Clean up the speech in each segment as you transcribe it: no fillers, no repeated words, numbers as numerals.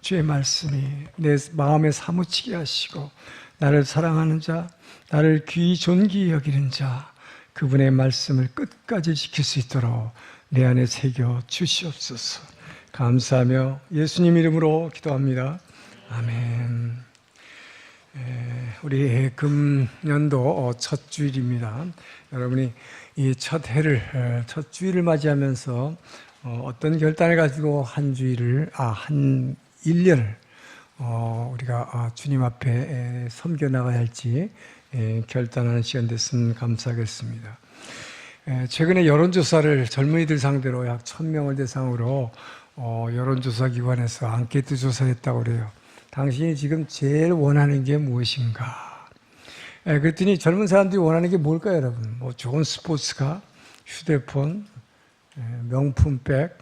주의 말씀이 내 마음에 사무치게 하시고 나를 사랑하는 자, 나를 귀히 존귀히 여기는 자, 그분의 말씀을 끝까지 지킬 수 있도록 내 안에 새겨 주시옵소서. 감사하며 예수님 이름으로 기도합니다. 아멘. 우리 금년도 첫 주일입니다. 여러분이 이 첫 해를, 첫 주일을 맞이하면서 어떤 결단을 가지고 한 1년을 우리가 주님 앞에 섬겨나가야 할지 결단하는 시간 됐으면 감사하겠습니다. 최근에 여론조사를 젊은이들 상대로 약 1000명을 대상으로 여론조사기관에서 앙케이트 조사를 했다고 그래요. 당신이 지금 제일 원하는 게 무엇인가? 그랬더니 젊은 사람들이 원하는 게 뭘까요, 여러분? 뭐 좋은 스포츠카, 휴대폰, 명품백,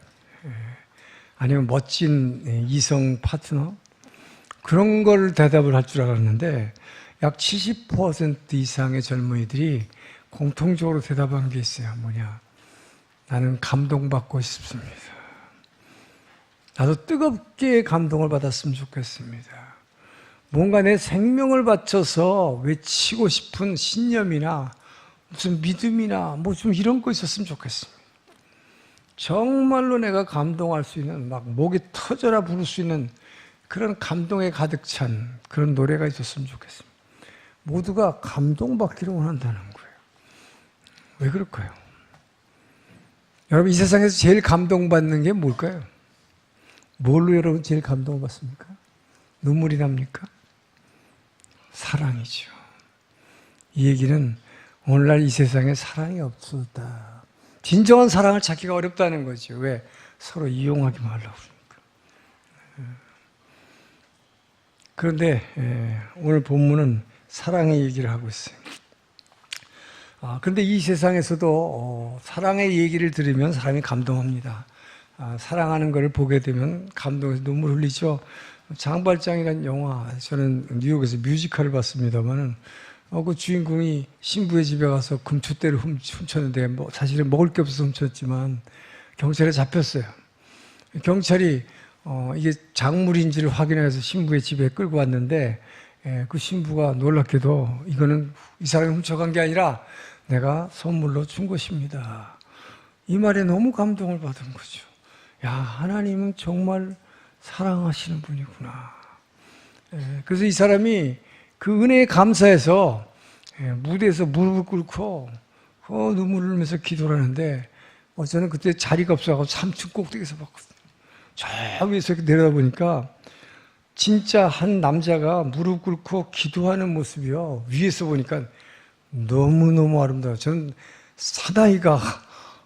아니면 멋진 이성 파트너, 그런 걸 대답을 할 줄 알았는데 약 70% 이상의 젊은이들이 공통적으로 대답한 게 있어요. 뭐냐? 나는 감동받고 싶습니다. 나도 뜨겁게 감동을 받았으면 좋겠습니다. 뭔가 내 생명을 바쳐서 외치고 싶은 신념이나 무슨 믿음이나 뭐 좀 이런 거 있었으면 좋겠습니다. 정말로 내가 감동할 수 있는, 막 목이 터져라 부를 수 있는 그런 감동에 가득 찬 그런 노래가 있었으면 좋겠습니다. 모두가 감동받기를 원한다는 거예요. 왜 그럴까요? 여러분, 이 세상에서 제일 감동받는 게 뭘까요? 뭘로 여러분 제일 감동을 받습니까? 눈물이 납니까? 사랑이죠. 이 얘기는 오늘날 이 세상에 사랑이 없었다. 진정한 사랑을 찾기가 어렵다는 거죠. 왜? 서로 이용하기 말라고 그러니까. 그런데 오늘 본문은 사랑의 얘기를 하고 있어요. 그런데 이 세상에서도 사랑의 얘기를 들으면 사람이 감동합니다. 사랑하는 것을 보게 되면 감동해서 눈물 흘리죠. 장발장이라는 영화, 저는 뉴욕에서 뮤지컬을 봤습니다만은 그 주인공이 신부의 집에 가서 금촛대를 훔쳤는데 사실은 먹을 게 없어서 훔쳤지만 경찰에 잡혔어요. 경찰이 이게 작물인지를 확인해서 신부의 집에 끌고 왔는데 그 신부가 놀랍게도 이거는 이 사람이 훔쳐간 게 아니라 내가 선물로 준 것입니다. 이 말에 너무 감동을 받은 거죠. 야, 하나님은 정말 사랑하시는 분이구나. 그래서 이 사람이 그 은혜에 감사해서 무대에서 무릎을 꿇고 눈물을 흘리면서 기도를 하는데 저는 그때 자리가 없어서 3층 꼭대기에서 봤거든요. 저 위에서 이렇게 내려다보니까 진짜 한 남자가 무릎 꿇고 기도하는 모습이요. 위에서 보니까 너무너무 아름다워요. 저는 사나이가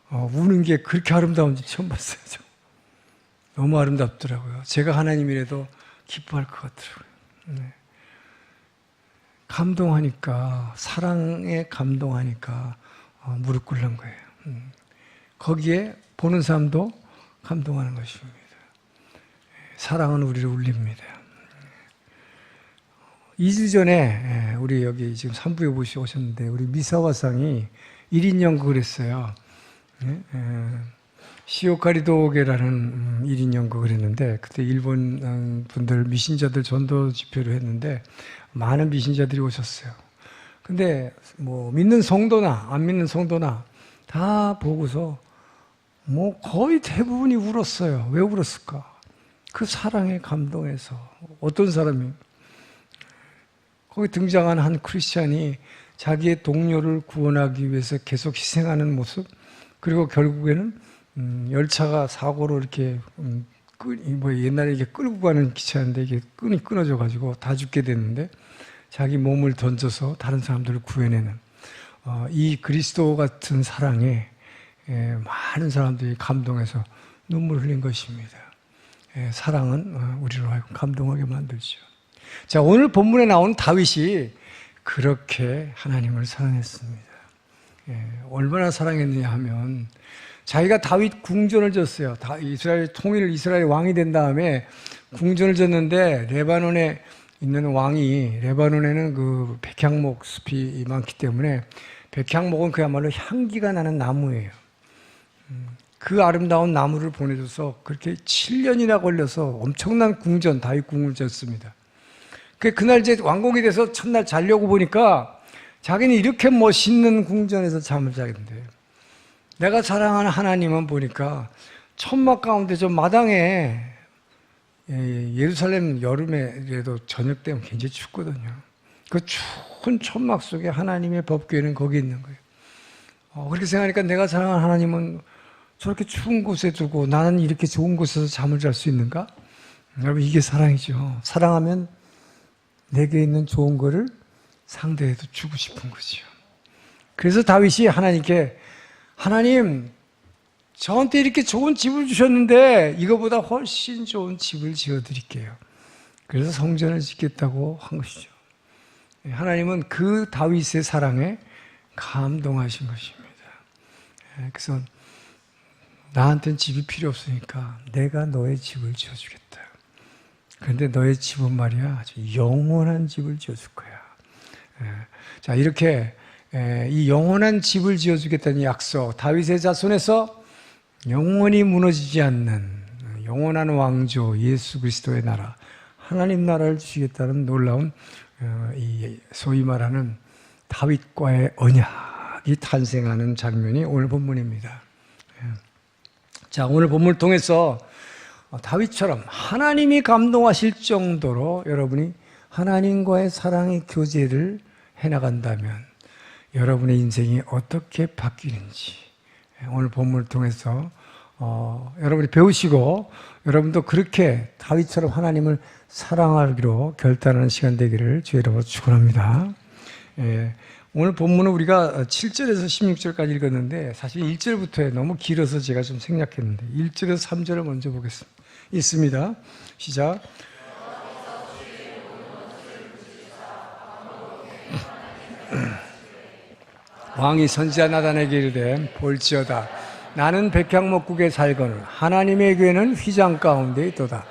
우는 게 그렇게 아름다운지 처음 봤어요. 너무 아름답더라고요. 제가 하나님이라도 기뻐할 것 같더라고요. 네. 감동하니까, 사랑에 감동하니까 무릎 꿇는 거예요. 거기에 보는 사람도 감동하는 것입니다. 사랑은 우리를 울립니다. 2주 전에 우리 여기 지금 산부에 오셨는데 우리 미사와상이 1인 연극을 했어요. 시오카리도게라는 1인 연극을 했는데 그때 일본 분들 미신자들 전도 집회를 했는데 많은 미신자들이 오셨어요. 근데 뭐 믿는 성도나 안 믿는 성도나 다 보고서 뭐 거의 대부분이 울었어요. 왜 울었을까? 그 사랑에 감동해서. 어떤 사람이 거기 등장한 한 크리스찬이 자기의 동료를 구원하기 위해서 계속 희생하는 모습, 그리고 결국에는 열차가 사고로 이렇게 옛날에 이게 끌고 가는 기차인데 이게 끈이 끊어져 가지고 다 죽게 됐는데 자기 몸을 던져서 다른 사람들을 구해내는 이 그리스도 같은 사랑에 많은 사람들이 감동해서 눈물을 흘린 것입니다. 사랑은 우리로 하여금 감동하게 만들죠. 자, 오늘 본문에 나온 다윗이 그렇게 하나님을 사랑했습니다. 얼마나 사랑했느냐 하면 자기가 다윗 궁전을 졌어요. 이스라엘 통일, 이스라엘 왕이 된 다음에 궁전을 졌는데 레바논에 있는 왕이, 레바논에는 그 백향목 숲이 많기 때문에 백향목은 그야말로 향기가 나는 나무예요. 그 아름다운 나무를 보내줘서 그렇게 7년이나 걸려서 엄청난 궁전, 다윗 궁을 졌습니다. 그날 이제 왕궁이 돼서 첫날 자려고 보니까 자기는 이렇게 멋있는 궁전에서 잠을 자겠는데, 내가 사랑하는 하나님은 보니까 천막 가운데 저 마당에, 예루살렘 여름에라도 저녁 되면 굉장히 춥거든요. 그 추운 천막 속에 하나님의 법궤는 거기 있는 거예요. 그렇게 생각하니까 내가 사랑하는 하나님은 저렇게 추운 곳에 두고 나는 이렇게 좋은 곳에서 잠을 잘 수 있는가? 여러분, 이게 사랑이죠. 사랑하면 내게 있는 좋은 거를 상대에도 주고 싶은 거죠. 그래서 다윗이 하나님께, 하나님, 저한테 이렇게 좋은 집을 주셨는데 이거보다 훨씬 좋은 집을 지어드릴게요. 그래서 성전을 짓겠다고 한 것이죠. 하나님은 그 다윗의 사랑에 감동하신 것입니다. 그래서 나한테는 집이 필요 없으니까 내가 너의 집을 지어주겠다. 그런데 너의 집은 말이야, 아주 영원한 집을 지어줄 거야. 자, 이렇게 이 영원한 집을 지어주겠다는 약속, 다윗의 자손에서 영원히 무너지지 않는 영원한 왕조 예수 그리스도의 나라, 하나님 나라를 주시겠다는 놀라운 이 소위 말하는 다윗과의 언약이 탄생하는 장면이 오늘 본문입니다. 자, 오늘 본문을 통해서 다윗처럼 하나님이 감동하실 정도로 여러분이 하나님과의 사랑의 교제를 해나간다면 여러분의 인생이 어떻게 바뀌는지 오늘 본문을 통해서 여러분이 배우시고 여러분도 그렇게 다윗처럼 하나님을 사랑하기로 결단하는 시간 되기를 주의 이름으로 축원합니다. 오늘 본문은 우리가 7절에서 16절까지 읽었는데 사실 1절부터에 너무 길어서 제가 좀 생략했는데 1절에서 3절을 먼저 보겠습니다. 있습니다. 시작. 왕이 선지자 나단에게 이르되 볼지어다 나는 백향목국에 살거늘 하나님의 교회는 휘장 가운데 있도다.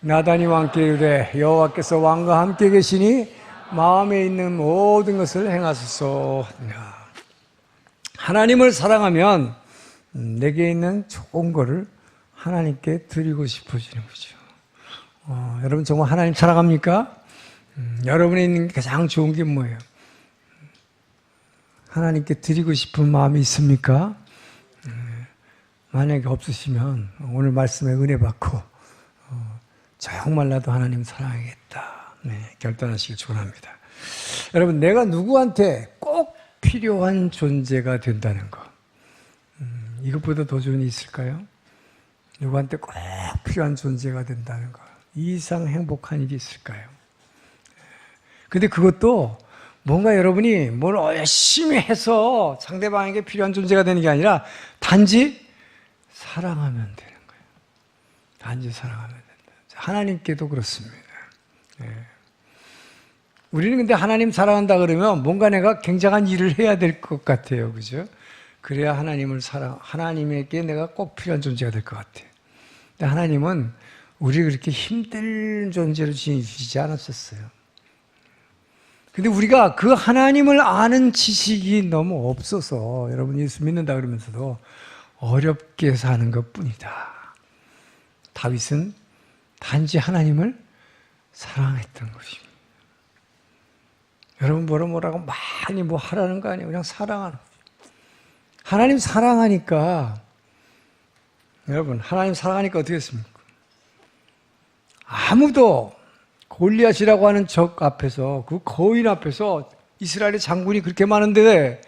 나단이 왕께 이르되 여호와께서 왕과 함께 계시니 마음에 있는 모든 것을 행하소서. 하나님을 사랑하면 내게 있는 좋은 거를 하나님께 드리고 싶어지는 거죠. 여러분 정말 하나님 사랑합니까? 여러분에 있는 게 가장 좋은 게 뭐예요? 하나님께 드리고 싶은 마음이 있습니까? 만약에 없으시면 오늘 말씀에 은혜 받고 정말 나도 하나님 사랑하겠다 결단하시길 축원합니다. 여러분, 내가 누구한테 꼭 필요한 존재가 된다는 거, 이것보다 더 좋은 일이 있을까요? 누구한테 꼭 필요한 존재가 된다는 거, 이 이상 행복한 일이 있을까요? 근데 그것도 뭔가 여러분이 뭘 열심히 해서 상대방에게 필요한 존재가 되는 게 아니라 단지 사랑하면 되는 거예요. 단지 사랑하면 된다. 하나님께도 그렇습니다. 우리는 근데 하나님 사랑한다 그러면 뭔가 내가 굉장한 일을 해야 될 것 같아요. 그죠? 그래야 하나님에게 내가 꼭 필요한 존재가 될 것 같아요. 근데 하나님은 우리를 그렇게 힘든 존재로 지으시지 않았었어요. 근데 우리가 그 하나님을 아는 지식이 너무 없어서 여러분 예수 믿는다 그러면서도 어렵게 사는 것 뿐이다. 다윗은 단지 하나님을 사랑했던 것입니다. 여러분 뭐라고 많이 뭐 하라는 거 아니에요. 그냥 사랑하는 거예요. 하나님 사랑하니까, 여러분 하나님 사랑하니까 어떻게 했습니까? 아무도 골리앗이라고 하는 적 앞에서, 그 거인 앞에서 이스라엘의 장군이 그렇게 많은데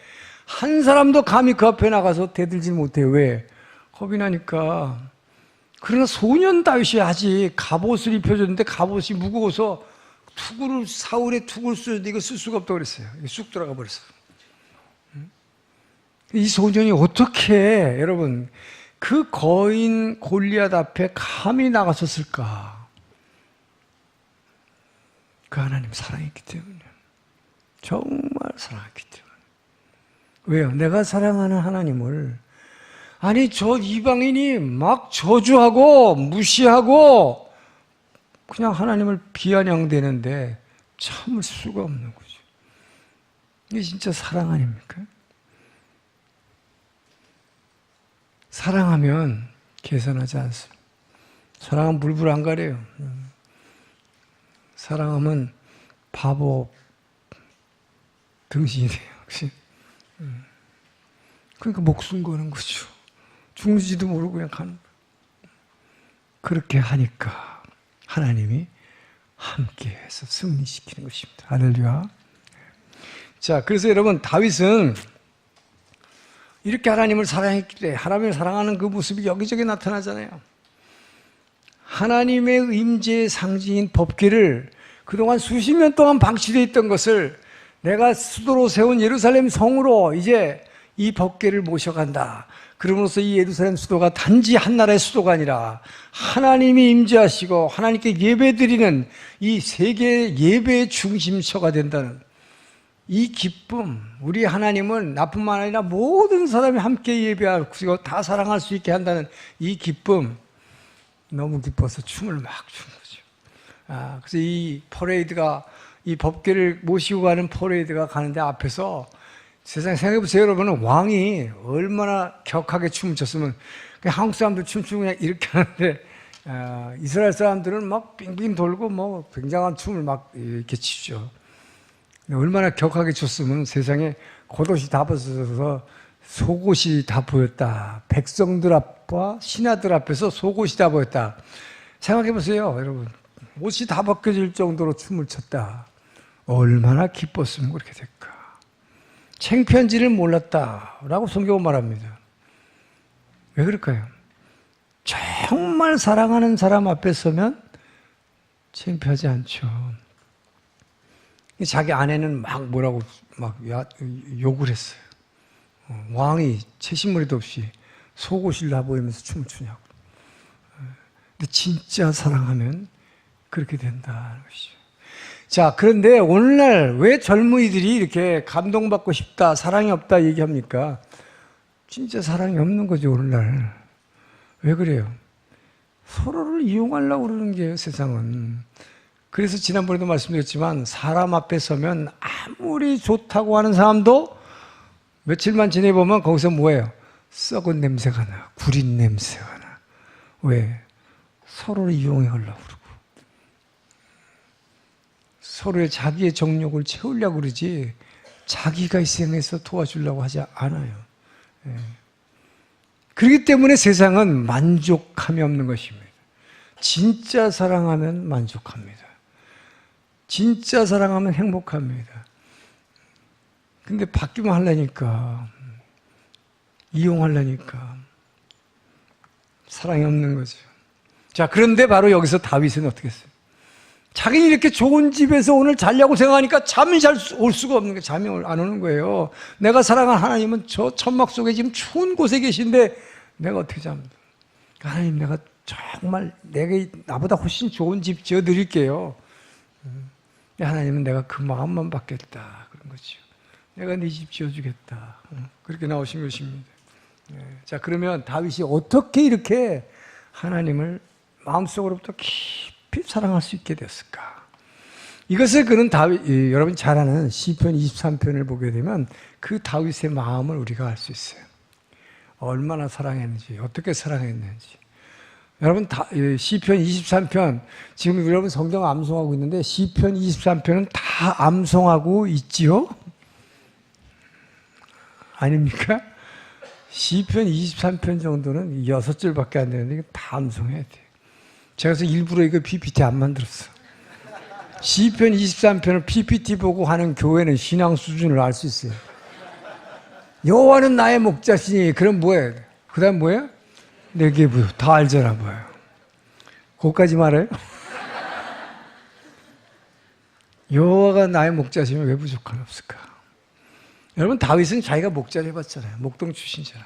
한 사람도 감히 그 앞에 나가서 대들지 못해요. 왜? 겁이 나니까. 그러나 소년 다윗이 아직 갑옷을 입혀줬는데 갑옷이 무거워서 사울의 투구를 쓰는데 이거 쓸 수가 없다고 그랬어요. 쑥 들어가 버렸어요. 이 소년이 어떻게 여러분 그 거인 골리앗 앞에 감히 나갔었을까? 그 하나님 사랑했기 때문에, 정말 사랑했기 때문에. 왜요? 내가 사랑하는 하나님을, 아니 저 이방인이 막 저주하고 무시하고 그냥 하나님을 비아냥대는데 참을 수가 없는 거죠. 이게 진짜 사랑 아닙니까? 사랑하면 계산하지 않습니다. 사랑은 물불 안 가려요. 사랑하면 바보 등신이 돼요. 혹시? 그러니까 목숨 거는 거죠. 죽는지도 모르고 그냥 가는 거예요. 그렇게 하니까 하나님이 함께해서 승리시키는 것입니다. 할렐루야. 자, 그래서 여러분, 다윗은 이렇게 하나님을 사랑했기 때문에 하나님을 사랑하는 그 모습이 여기저기 나타나잖아요. 하나님의 임재의 상징인 법궤를 그동안 수십 년 동안 방치되어 있던 것을 내가 수도로 세운 예루살렘 성으로 이제 이 법궤를 모셔간다. 그러므로써 이 예루살렘 수도가 단지 한 나라의 수도가 아니라 하나님이 임재하시고 하나님께 예배드리는 이 세계 예배의 중심처가 된다는 이 기쁨, 우리 하나님은 나뿐만 아니라 모든 사람이 함께 예배하고 다 사랑할 수 있게 한다는 이 기쁨, 너무 기뻐서 춤을 막 추는 거죠. 그래서 이 퍼레이드가, 이 법궤를 모시고 가는 퍼레이드가 가는데 앞에서 세상에 생각해보세요. 여러분은 왕이 얼마나 격하게 춤을 췄으면 그냥 한국 사람들 춤추고 그냥 이렇게 하는데 이스라엘 사람들은 막 빙빙 돌고 뭐 굉장한 춤을 막 이렇게 추죠. 얼마나 격하게 췄으면 세상에 겉옷이 다 벗어져서 속옷이 다 보였다. 백성들 앞과 신하들 앞에서 속옷이 다 보였다. 생각해보세요, 여러분. 옷이 다 벗겨질 정도로 춤을 췄다. 얼마나 기뻤으면 그렇게 될까. 창피한지를 몰랐다라고 성경은 말합니다. 왜 그럴까요? 정말 사랑하는 사람 앞에 서면 창피하지 않죠. 자기 아내는 막 뭐라고 막 욕을 했어요. 왕이 채신머리도 없이 속옷을 나 보이면서 춤을 추냐고. 근데 진짜 사랑하면 그렇게 된다는 것이죠. 자, 그런데 오늘날 왜 젊은이들이 이렇게 감동받고 싶다, 사랑이 없다 얘기합니까? 진짜 사랑이 없는 거죠, 오늘날. 왜 그래요? 서로를 이용하려고 그러는 게요, 세상은. 그래서 지난번에도 말씀드렸지만 사람 앞에 서면 아무리 좋다고 하는 사람도 며칠만 지내보면 거기서 뭐예요? 썩은 냄새가 나, 구린 냄새가 나. 왜? 서로를 이용해 가려고 그러고 서로의 자기의 정욕을 채우려고 그러지 자기가 희생해서 도와주려고 하지 않아요. 그렇기 때문에 세상은 만족함이 없는 것입니다. 진짜 사랑하면 만족합니다. 진짜 사랑하면 행복합니다. 근데 바뀌면 하려니까, 이용하려니까 사랑이 없는 거죠. 자, 그런데 바로 여기서 다윗은 어떻게 했어요? 자기는 이렇게 좋은 집에서 오늘 자려고 생각하니까 잠이 잘 올 수가 없는 거예요. 잠이 안 오는 거예요. 내가 사랑하는 하나님은 저 천막 속에 지금 추운 곳에 계신데 내가 어떻게 잡니다. 하나님, 내가 정말 내가 나보다 훨씬 좋은 집 지어 드릴게요. 하나님은 내가 그 마음만 받겠다 그런 거죠. 내가 네 집 지어주겠다. 그렇게 나오신 것입니다. 자, 그러면 다윗이 어떻게 이렇게 하나님을 마음속으로부터 깊이 사랑할 수 있게 됐을까? 이것을 그는 여러분 잘 아는 시편 23편을 보게 되면 그 다윗의 마음을 우리가 알 수 있어요. 얼마나 사랑했는지, 어떻게 사랑했는지. 여러분, 시편 23편, 지금 여러분 성경 암송하고 있는데 시편 23편은 다 암송하고 있지요? 아닙니까? 시편 23편 정도는 6줄밖에 안 되는데 다 암송해야 돼요. 제가 그래서 일부러 이거 PPT 안 만들었어. 시편 23편을 PPT 보고 하는 교회는 신앙 수준을 알 수 있어요. 여호와는 나의 목자시니, 그럼 뭐예요? 그 다음 뭐예요? 내게 부여. 다 알잖아, 뭐예요. 거기까지 말해요? 여호와가 나의 목자시면 왜 부족함이 없을까? 여러분, 다윗은 자기가 목자를 해봤잖아요. 목동 출신이잖아.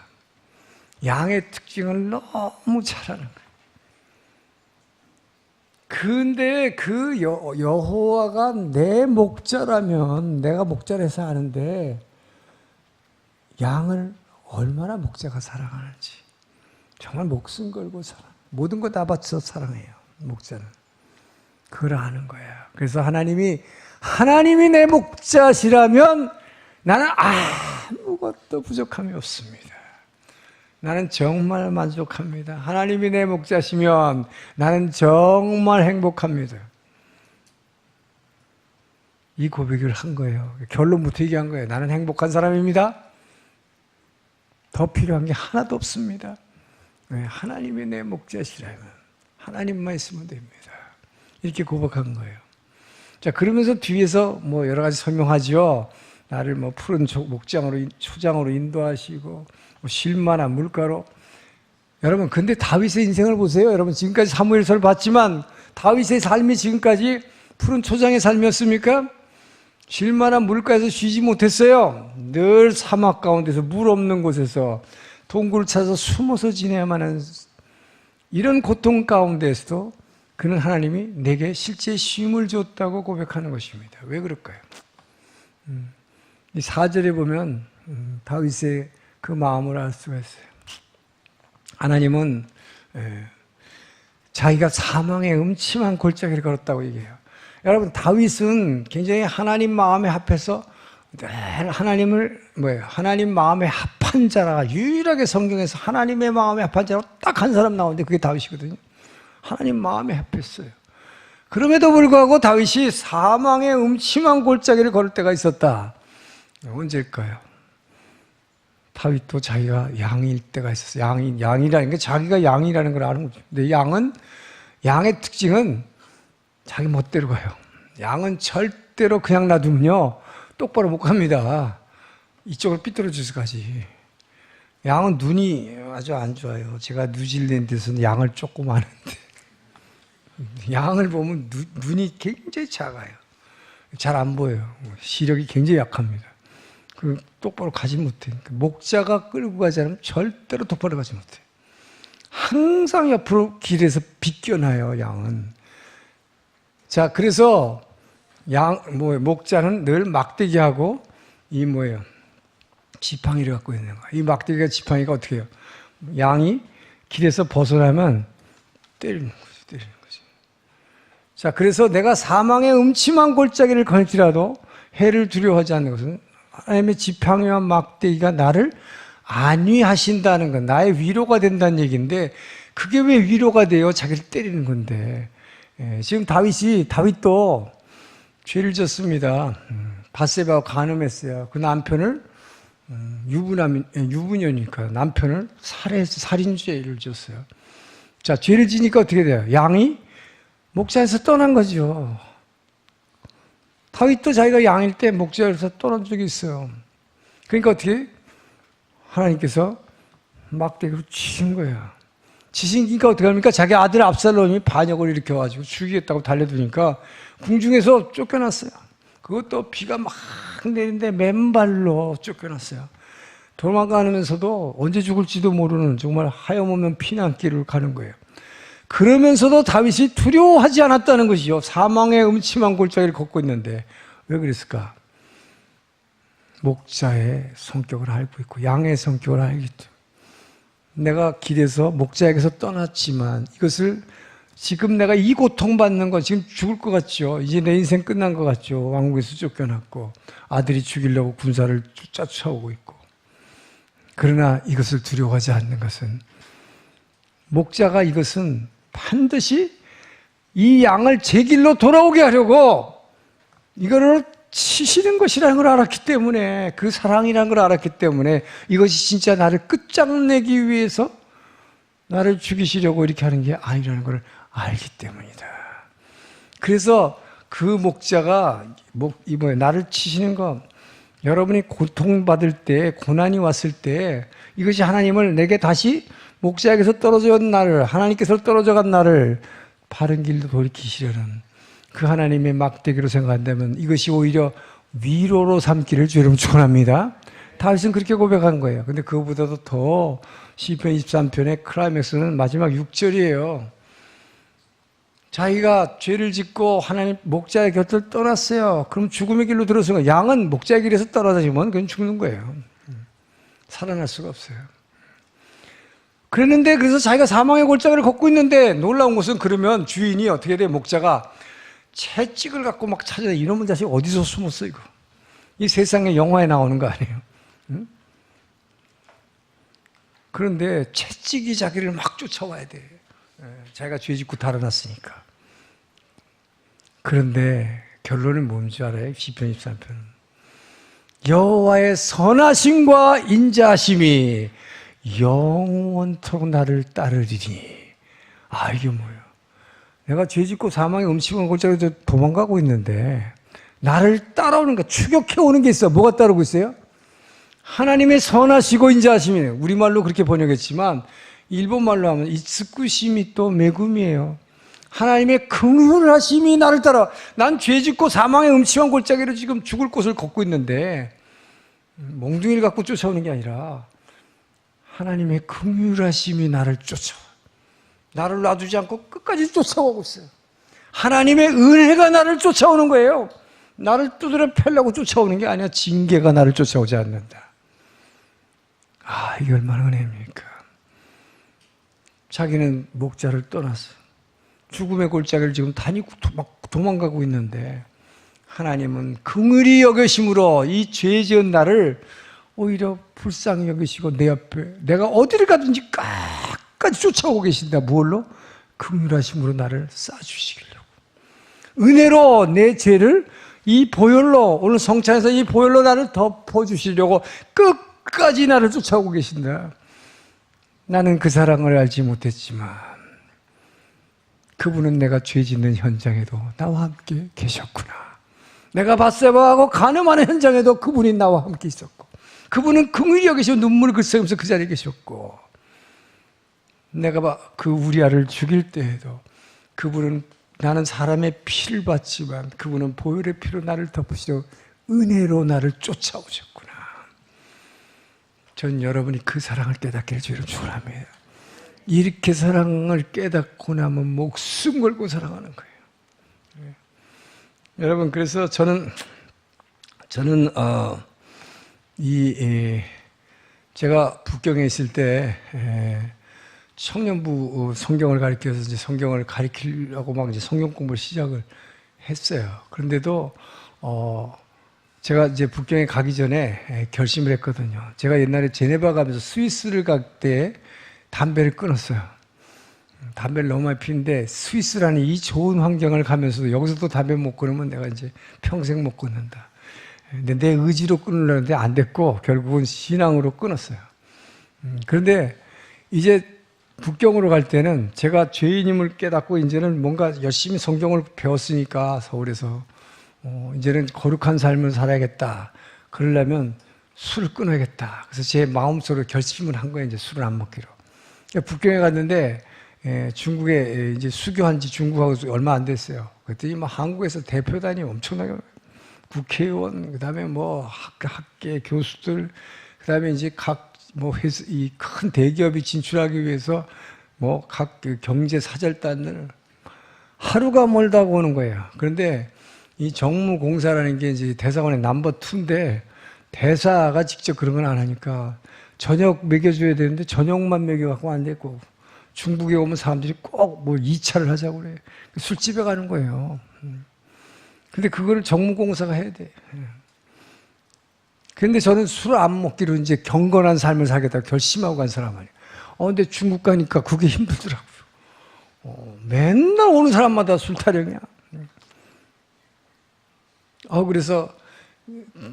양의 특징을 너무 잘 아는 거예요. 근데 그 여호와가 내 목자라면 내가 목자를 해서 아는데 양을 얼마나 목자가 사랑하는지 정말 목숨 걸고 모든 거 다 바쳐 사랑해요. 목자는. 그걸 아는 거예요. 그래서 하나님이 내 목자시라면 나는 아무것도 부족함이 없습니다. 나는 정말 만족합니다. 하나님이 내 목자시면 나는 정말 행복합니다. 이 고백을 한 거예요. 결론부터 얘기한 거예요. 나는 행복한 사람입니다. 더 필요한 게 하나도 없습니다. 하나님이 내 목자시라면 하나님만 있으면 됩니다. 이렇게 고백한 거예요. 자, 그러면서 뒤에서 뭐 여러 가지 설명하죠. 나를 뭐 푸른 목장으로, 초장으로 인도하시고, 뭐 쉴만한 물가로. 여러분, 근데 다윗의 인생을 보세요. 여러분, 지금까지 사무엘서를 봤지만, 다윗의 삶이 지금까지 푸른 초장의 삶이었습니까? 쉴만한 물가에서 쉬지 못했어요. 늘 사막 가운데서 물 없는 곳에서 동굴을 찾아서 숨어서 지내야만 하는 이런 고통 가운데에서도 그는 하나님이 내게 실제 쉼을 줬다고 고백하는 것입니다. 왜 그럴까요? 이 4절에 보면 다윗의 그 마음을 알 수가 있어요. 하나님은 자기가 사망의 음침한 골짜기를 걸었다고 얘기해요. 여러분, 다윗은 굉장히 하나님 마음에 합해서 하나님 마음에 합한 자라, 유일하게 성경에서 하나님의 마음에 합한 자로 딱 한 사람 나오는데 그게 다윗이거든요. 하나님 마음에 합했어요. 그럼에도 불구하고 다윗이 사망의 음침한 골짜기를 걸을 때가 있었다. 언제일까요? 다윗도 자기가 양일 때가 있었어요. 양이라는 게 자기가 양이라는 걸 아는 거죠. 근데 양의 특징은 자기 멋대로 가요. 양은 절대로 그냥 놔두면요, 똑바로 못 갑니다. 이쪽으로 삐뚤어져서 가지. 양은 눈이 아주 안 좋아요. 제가 뉴질랜드에서는 양을 조금 아는데, 양을 보면 눈이 굉장히 작아요. 잘 안 보여요. 시력이 굉장히 약합니다. 똑바로 가지 못해. 목자가 끌고 가지 않으면 절대로 똑바로 가지 못해. 항상 옆으로 길에서 비껴나요, 양은. 자, 그래서 목자는 늘 막대기하고 지팡이를 갖고 있는 거야. 이 막대기가 지팡이가 어떻게 해요? 양이 길에서 벗어나면 때리는 거지. 자, 그래서 내가 사망의 음침한 골짜기를 걸지라도 해를 두려워하지 않는 것은 하나님의 지팡이와 막대기가 나를 안위하신다는 것, 나의 위로가 된다는 얘기인데, 그게 왜 위로가 돼요? 자기를 때리는 건데. 지금 다윗도 죄를 졌습니다. 밧세바가 간음했어요. 그 남편을 유부녀니까 남편을 살인죄를 졌어요. 자, 죄를 지니까 어떻게 돼요? 양이 목자에서 떠난 거죠. 다윗도 자기가 양일 때 목자에서 떠난 적이 있어요. 그러니까 어떻게? 하나님께서 막대기로 치신 거예요. 치신기니까 어떻게 합니까? 자기 아들 압살롬이 반역을 일으켜가지고 죽이겠다고 달려드니까 궁중에서 쫓겨났어요. 그것도 비가 막 내리는데 맨발로 쫓겨났어요. 도망가면서도 언제 죽을지도 모르는 정말 하염없는 피난길을 가는 거예요. 그러면서도 다윗이 두려워하지 않았다는 것이요. 사망의 음침한 골짜기를 걷고 있는데 왜 그랬을까? 목자의 성격을 알고 있고 양의 성격을 알기 때문에. 내가 길에서 목자에게서 떠났지만 이것을 지금 내가 이 고통받는 건 지금 죽을 것 같죠. 이제 내 인생 끝난 것 같죠. 왕국에서 쫓겨났고 아들이 죽이려고 군사를 쫓아오고 있고. 그러나 이것을 두려워하지 않는 것은 목자가 이것은 반드시 이 양을 제 길로 돌아오게 하려고 이거를 치시는 것이라는 걸 알았기 때문에, 그 사랑이라는 걸 알았기 때문에 이것이 진짜 나를 끝장내기 위해서 나를 죽이시려고 이렇게 하는 게 아니라는 걸 알기 때문이다. 그래서 그 목자가 나를 치시는 거, 여러분이 고통받을 때, 고난이 왔을 때 이것이 하나님을 내게 다시 목자에게서 떨어져 간 나를, 하나님께서 떨어져 간 나를 바른 길로 돌이키시려는 그 하나님의 막대기로 생각한다면 이것이 오히려 위로로 삼기를 주님 축원합니다. 다윗은 그렇게 고백한 거예요. 근데 그거보다도 더 시편 23편의 클라이맥스는 마지막 6절이에요. 자기가 죄를 짓고 하나님 목자의 곁을 떠났어요. 그럼 죽음의 길로 들어선 거예요. 양은 목자의 길에서 떨어지면 그건 죽는 거예요. 살아날 수가 없어요. 그랬는데, 그래서 자기가 사망의 골짜기를 걷고 있는데 놀라운 것은, 그러면 주인이 어떻게 돼? 목자가 채찍을 갖고 막 찾아내. 이놈의 자식 어디서 숨었어 이거? 이 세상에 영화에 나오는 거 아니에요? 응? 그런데 채찍이 자기를 막 쫓아와야 돼. 자기가 죄 짓고 달아났으니까. 그런데 결론은 뭔지 알아요? 시편 23편은. 여호와의 선하심과 인자하심이 영원토록 나를 따르리니. 아, 이게 뭐예요? 내가 죄 짓고 사망의 음침한 골짜기로 도망가고 있는데 나를 따라오는 거, 추격해오는 게 있어. 뭐가 따르고 있어요? 하나님의 선하시고 인자하심이에요. 우리말로 그렇게 번역했지만 일본말로 하면 이츠쿠시미 또 메구미예요. 하나님의 긍휼하심이 나를 따라. 난 죄 짓고 사망의 음침한 골짜기로 지금 죽을 곳을 걷고 있는데 몽둥이를 갖고 쫓아오는 게 아니라 하나님의 긍휼하심이 나를 쫓아와. 나를 놔두지 않고 끝까지 쫓아오고 있어요. 하나님의 은혜가 나를 쫓아오는 거예요. 나를 두드려 패려고 쫓아오는 게 아니라 징계가 나를 쫓아오지 않는다. 아, 이게 얼마나 은혜입니까? 자기는 목자를 떠났어. 죽음의 골짜기를 지금 다니고 도망가고 있는데 하나님은 긍휼히 여기심으로 이 죄 지은 나를 오히려 불쌍히 여기시고 내 앞에 내가 어디를 가든지 끝까지 쫓아오고 계신다. 무엇로? 긍휼하심으로 나를 쌓아주시려고. 은혜로 내 죄를 이 보혈로, 오늘 성찬에서 이 보혈로 나를 덮어주시려고 끝까지 나를 쫓아오고 계신다. 나는 그 사랑을 알지 못했지만 그분은 내가 죄 짓는 현장에도 나와 함께 계셨구나. 내가 밧세바하고 간음하는 현장에도 그분이 나와 함께 있었고, 그분은 긍휼히 여기시고 눈물을 글썽이면서 그 자리에 계셨고, 내가 그 우리아를 죽일 때에도 그분은, 나는 사람의 피를 받지만 그분은 보혈의 피로 나를 덮으시고 은혜로 나를 쫓아오셨구나. 전 여러분이 그 사랑을 깨닫기를 주의로 축원합니다. 이렇게 사랑을 깨닫고 나면 목숨 걸고 사랑하는 거예요. 네. 여러분, 그래서 저는 제가 북경에 있을 때 청년부 성경을 가르쳐서 이제 성경을 가르치려고 막 이제 성경 공부를 시작을 했어요. 그런데도 제가 이제 북경에 가기 전에 결심을 했거든요. 제가 옛날에 제네바 가면서 스위스를 갈 때 담배를 끊었어요. 담배를 너무 많이 피는데 스위스라는 이 좋은 환경을 가면서도 여기서도 담배 못 끊으면 내가 이제 평생 못 끊는다. 근데 내 의지로 끊으려는데 안 됐고 결국은 신앙으로 끊었어요. 그런데 이제 북경으로 갈 때는 제가 죄인임을 깨닫고 이제는 뭔가 열심히 성경을 배웠으니까 서울에서 이제는 거룩한 삶을 살아야겠다. 그러려면 술을 끊어야겠다. 그래서 제 마음속으로 결심을 한 거예요. 이제 술을 안 먹기로. 북경에 갔는데 중국에 이제 수교한 지 중국하고 얼마 안 됐어요. 그랬더니 막 한국에서 대표단이 엄청나게 국회의원, 그다음에 뭐 학계 교수들, 그다음에 이제 각 뭐 이 큰 대기업이 진출하기 위해서 뭐 각 경제 사절단을 하루가 멀다고 오는 거예요. 그런데 이 정무공사라는 게 이제 대사관의 넘버 2인데 대사가 직접 그런 건 안 하니까 저녁 먹여줘야 되는데 저녁만 먹여갖고 안 됐고, 중국에 오면 사람들이 꼭 뭐 2차를 하자고 그래. 술집에 가는 거예요. 근데 그거를 정무공사가 해야 돼. 그런데 저는 술 안 먹기로 이제 경건한 삶을 살겠다고 결심하고 간 사람 아니에요. 근데 중국 가니까 그게 힘들더라고요. 맨날 오는 사람마다 술 타령이야. 그래서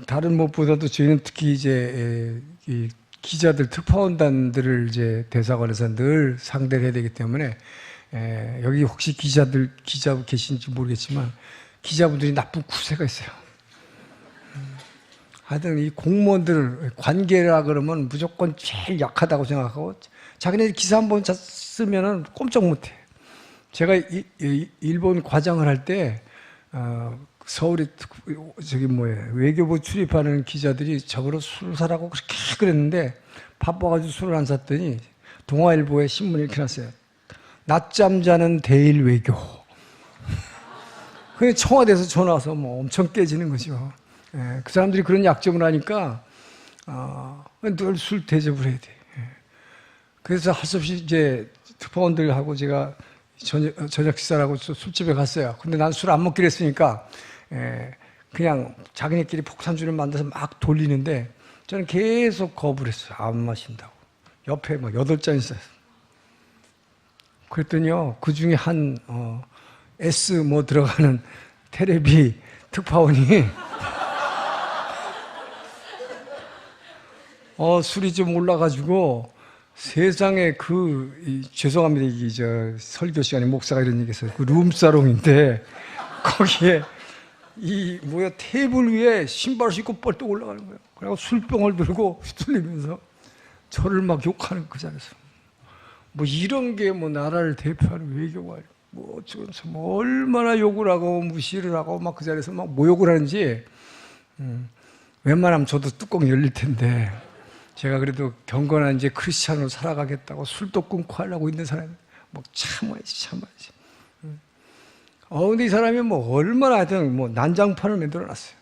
다른 무엇보다도 저희는 특히 이제 이 기자들, 특파원단들을 이제 대사관에서 늘 상대를 해야 되기 때문에 여기 혹시 기자 계신지 모르겠지만 기자분들이 나쁜 구세가 있어요. 하여튼 이 공무원들 관계라 그러면 무조건 제일 약하다고 생각하고 자기네 기사 한 번 쓰면은 꼼짝 못해. 제가 일본 과장을 할 때 서울에 외교부 출입하는 기자들이 저거로 술 사라고 그렇게 그랬는데 바빠가지고 술을 안 샀더니 동아일보에 신문에 이렇게 났어요. 낮잠 자는 대일 외교. 그냥 청와대에서 전화 와서 뭐 엄청 깨지는 거죠. 그 사람들이 그런 약점을 하니까 늘 술 대접을 해야 돼. 그래서 할 수 없이 이제 특파원들하고 제가 저녁 식사를 하고 술집에 갔어요. 근데 난 술 안 먹기로 했으니까 그냥 자기네끼리 폭탄주를 만들어서 막 돌리는데 저는 계속 거부를 했어요. 안 마신다고. 옆에 뭐 8잔 있어요. 그랬더니요, 그 중에 한, S 뭐 들어가는 테레비 특파원이, 술이 좀 올라가지고, 세상에 죄송합니다. 이게 설교 시간에 목사가 이런 얘기 했어요. 그 룸사롱인데, 거기에, 테이블 위에 신발 신고 뻘떡 올라가는 거예요. 그래서 술병을 들고 휘둘리면서 저를 막 욕하는 그 자리에서. 뭐 이런 게 뭐 나라를 대표하는 외교가 뭐 어쩌면서 뭐 얼마나 욕을 하고 무시를 하고 막 그 자리에서 막 모욕을 하는지 웬만하면 저도 뚜껑 열릴 텐데 제가 그래도 경건한 이제 크리스찬으로 살아가겠다고 술도 끊고 하려고 있는 사람이 뭐 참아야지. 근데 이 사람이 뭐 얼마나 하여튼 뭐 난장판을 만들어 놨어요.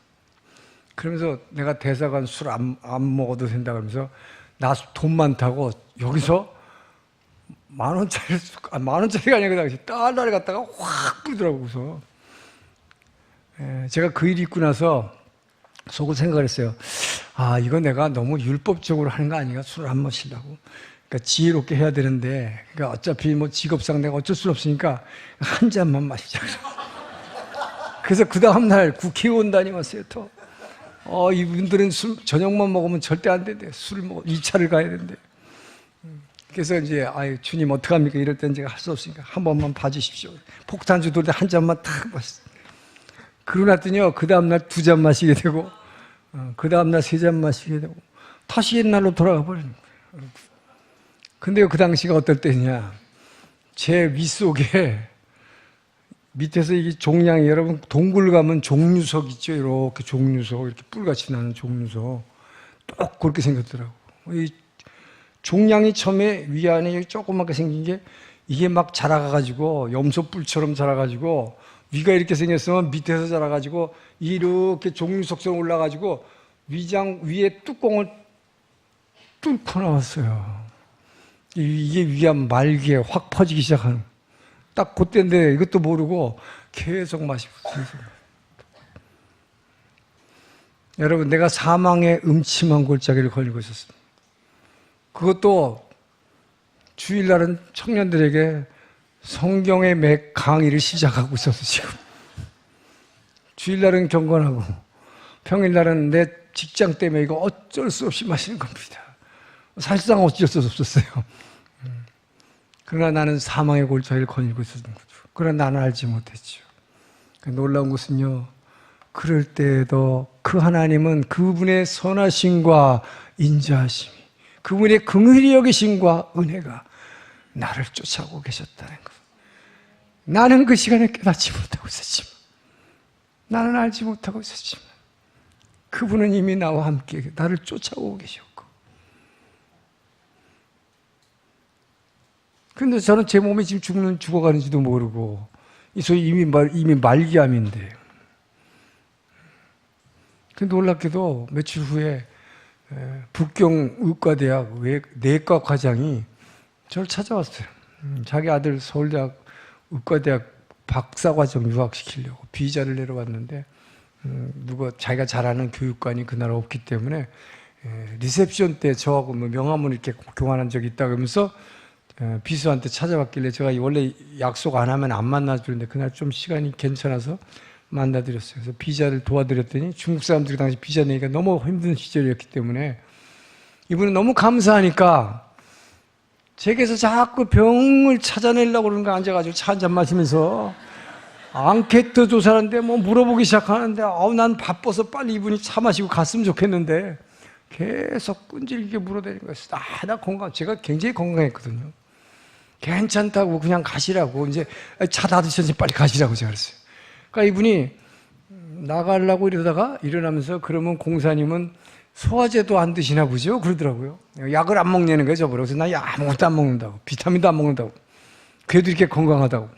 그러면서 내가 대사관 술 안 먹어도 된다 그러면서 나 돈 많다고 여기서 만 원짜리가 아니라 그 당시 달러를 갖다가 확 뿌리더라고요. 제가 그 일이 있고 나서 속으로 생각을 했어요. 이거 내가 너무 율법적으로 하는 거 아닌가? 술을 안 마시려고. 그러니까 지혜롭게 해야 되는데, 그러니까 어차피 뭐 직업상 내가 어쩔 수 없으니까 한 잔만 마시자. 그래서 그 다음날 국회의원단이 왔어요, 또. 이분들은 저녁만 먹으면 절대 안 된대. 술을 먹어. 2차를 가야 된대. 그래서 이제, 주님, 어떡합니까? 이럴 땐 제가 할 수 없으니까 한 번만 봐주십시오. 폭탄주 돌 때 한 잔만 탁 마셨어요. 그러고 났더니요, 그 다음날 2잔 마시게 되고, 그 다음날 3잔 마시게 되고, 다시 옛날로 돌아가 버리는 거예요. 근데 그 당시가 어떨 때냐. 제 윗속에, 밑에서 이게 종량이, 여러분, 동굴 가면 종류석 있죠? 이렇게 종류석, 이렇게 뿔같이 나는 종류석. 똑 그렇게 생겼더라고. 이 종량이 처음에 위 안에 조그맣게 생긴 게 이게 막 자라가가지고 염소뿔처럼 자라가지고 위가 이렇게 생겼으면 밑에서 자라가지고 이렇게 종류석처럼 올라가지고 위장 위에 뚜껑을 뚫고 나왔어요. 이게 위암 말기에 확 퍼지기 시작하는. 딱 그때인데 이것도 모르고 계속 마시고 계속. 여러분, 내가 사망의 음침한 골짜기를 걸리고 있었습니다. 그것도 주일날은 청년들에게 성경의 맥 강의를 시작하고 있어서 지금. 주일날은 경건하고 평일날은 내 직장 때문에 이거 어쩔 수 없이 마시는 겁니다. 사실상 어쩔 수 없었어요. 그러나 나는 사망의 골짜기를 거닐고 있었던 거죠. 그러나 나는 알지 못했죠. 놀라운 것은요, 그럴 때에도 그 하나님은 그분의 선하심과 인자하심이, 그분의 긍휼히 여기심과 은혜가 나를 쫓아오고 계셨다는 것. 나는 그 시간에 깨닫지 못하고 있었지만, 나는 알지 못하고 있었지만, 그분은 이미 나와 함께 나를 쫓아오고 계셨고. 근데 저는 제 몸이 지금 죽어가는지도 모르고, 소위 이미 말기암인데. 근데 놀랍게도 며칠 후에 북경의과대학 내과 과장이 저를 찾아왔어요. 자기 아들 서울대학 의과대학 박사과정 유학시키려고 비자를 내려왔는데, 자기가 잘 아는 교육관이 그날 없기 때문에 리셉션 때 저하고 뭐 명함을 이렇게 교환한 적이 있다 그러면서 비서한테 찾아왔길래 제가 원래 약속 안 하면 안 만나주는데 그날 좀 시간이 괜찮아서 만나드렸어요. 그래서 비자를 도와드렸더니 중국 사람들이 당시 비자 내기가 너무 힘든 시절이었기 때문에 이분은 너무 감사하니까 제게서 자꾸 병을 찾아내려고 그러는 거 앉아가지고 차 한잔 마시면서 앙케트 조사하는데 뭐 물어보기 시작하는데 난 바빠서 빨리 이분이 차 마시고 갔으면 좋겠는데 계속 끈질기게 물어대는 거예요. 나 제가 굉장히 건강했거든요. 괜찮다고 그냥 가시라고 이제 차 다 드셨지 빨리 가시라고 제가 그랬어요. 그러니까 이분이 나가려고 이러다가 일어나면서 그러면 공사님은 소화제도 안 드시나 보죠? 그러더라고요. 약을 안 먹냐는 거예요, 저보고. 그래서 나 아무것도 안 먹는다고. 비타민도 안 먹는다고. 그래도 이렇게 건강하다고.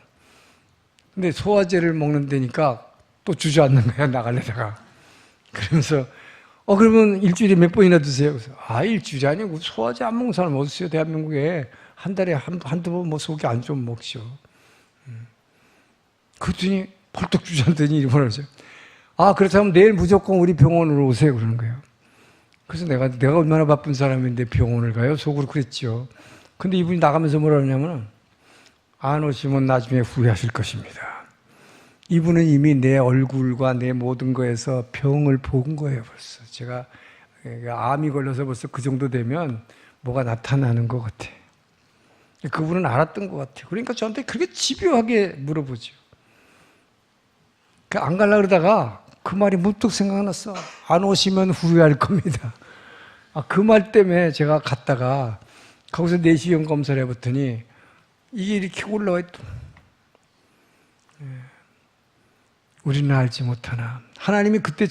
근데 소화제를 먹는다니까 또 주저앉는 거야, 나가려다가. 그러면서, 그러면 일주일에 몇 번이나 드세요? 그래서, 일주일이 아니고 소화제 안 먹는 사람 어디 있어요? 대한민국에 한 달에 한두 번 뭐 속이 안 좀 먹죠. 그랬더니 벌떡 주저앉더니 이러면서, 그렇다면 내일 무조건 우리 병원으로 오세요. 그러는 거예요. 그래서 내가 얼마나 바쁜 사람인데 병원을 가요? 속으로 그랬죠. 근데 이분이 나가면서 뭐라 그러냐면, 안 오시면 나중에 후회하실 것입니다. 이분은 이미 내 얼굴과 내 모든 거에서 병을 본 거예요, 벌써. 제가 암이 걸려서 벌써 그 정도 되면 뭐가 나타나는 것 같아. 그분은 알았던 것 같아요. 그러니까 저한테 그렇게 집요하게 물어보죠. 안 가려고 그러다가 그 말이 문득 생각났어. 안 오시면 후회할 겁니다. 그 말 때문에 제가 갔다가 거기서 내시경 검사를 해봤더니 이게 이렇게 올라와 있더. 우리는 알지 못하나. 하나님이 그때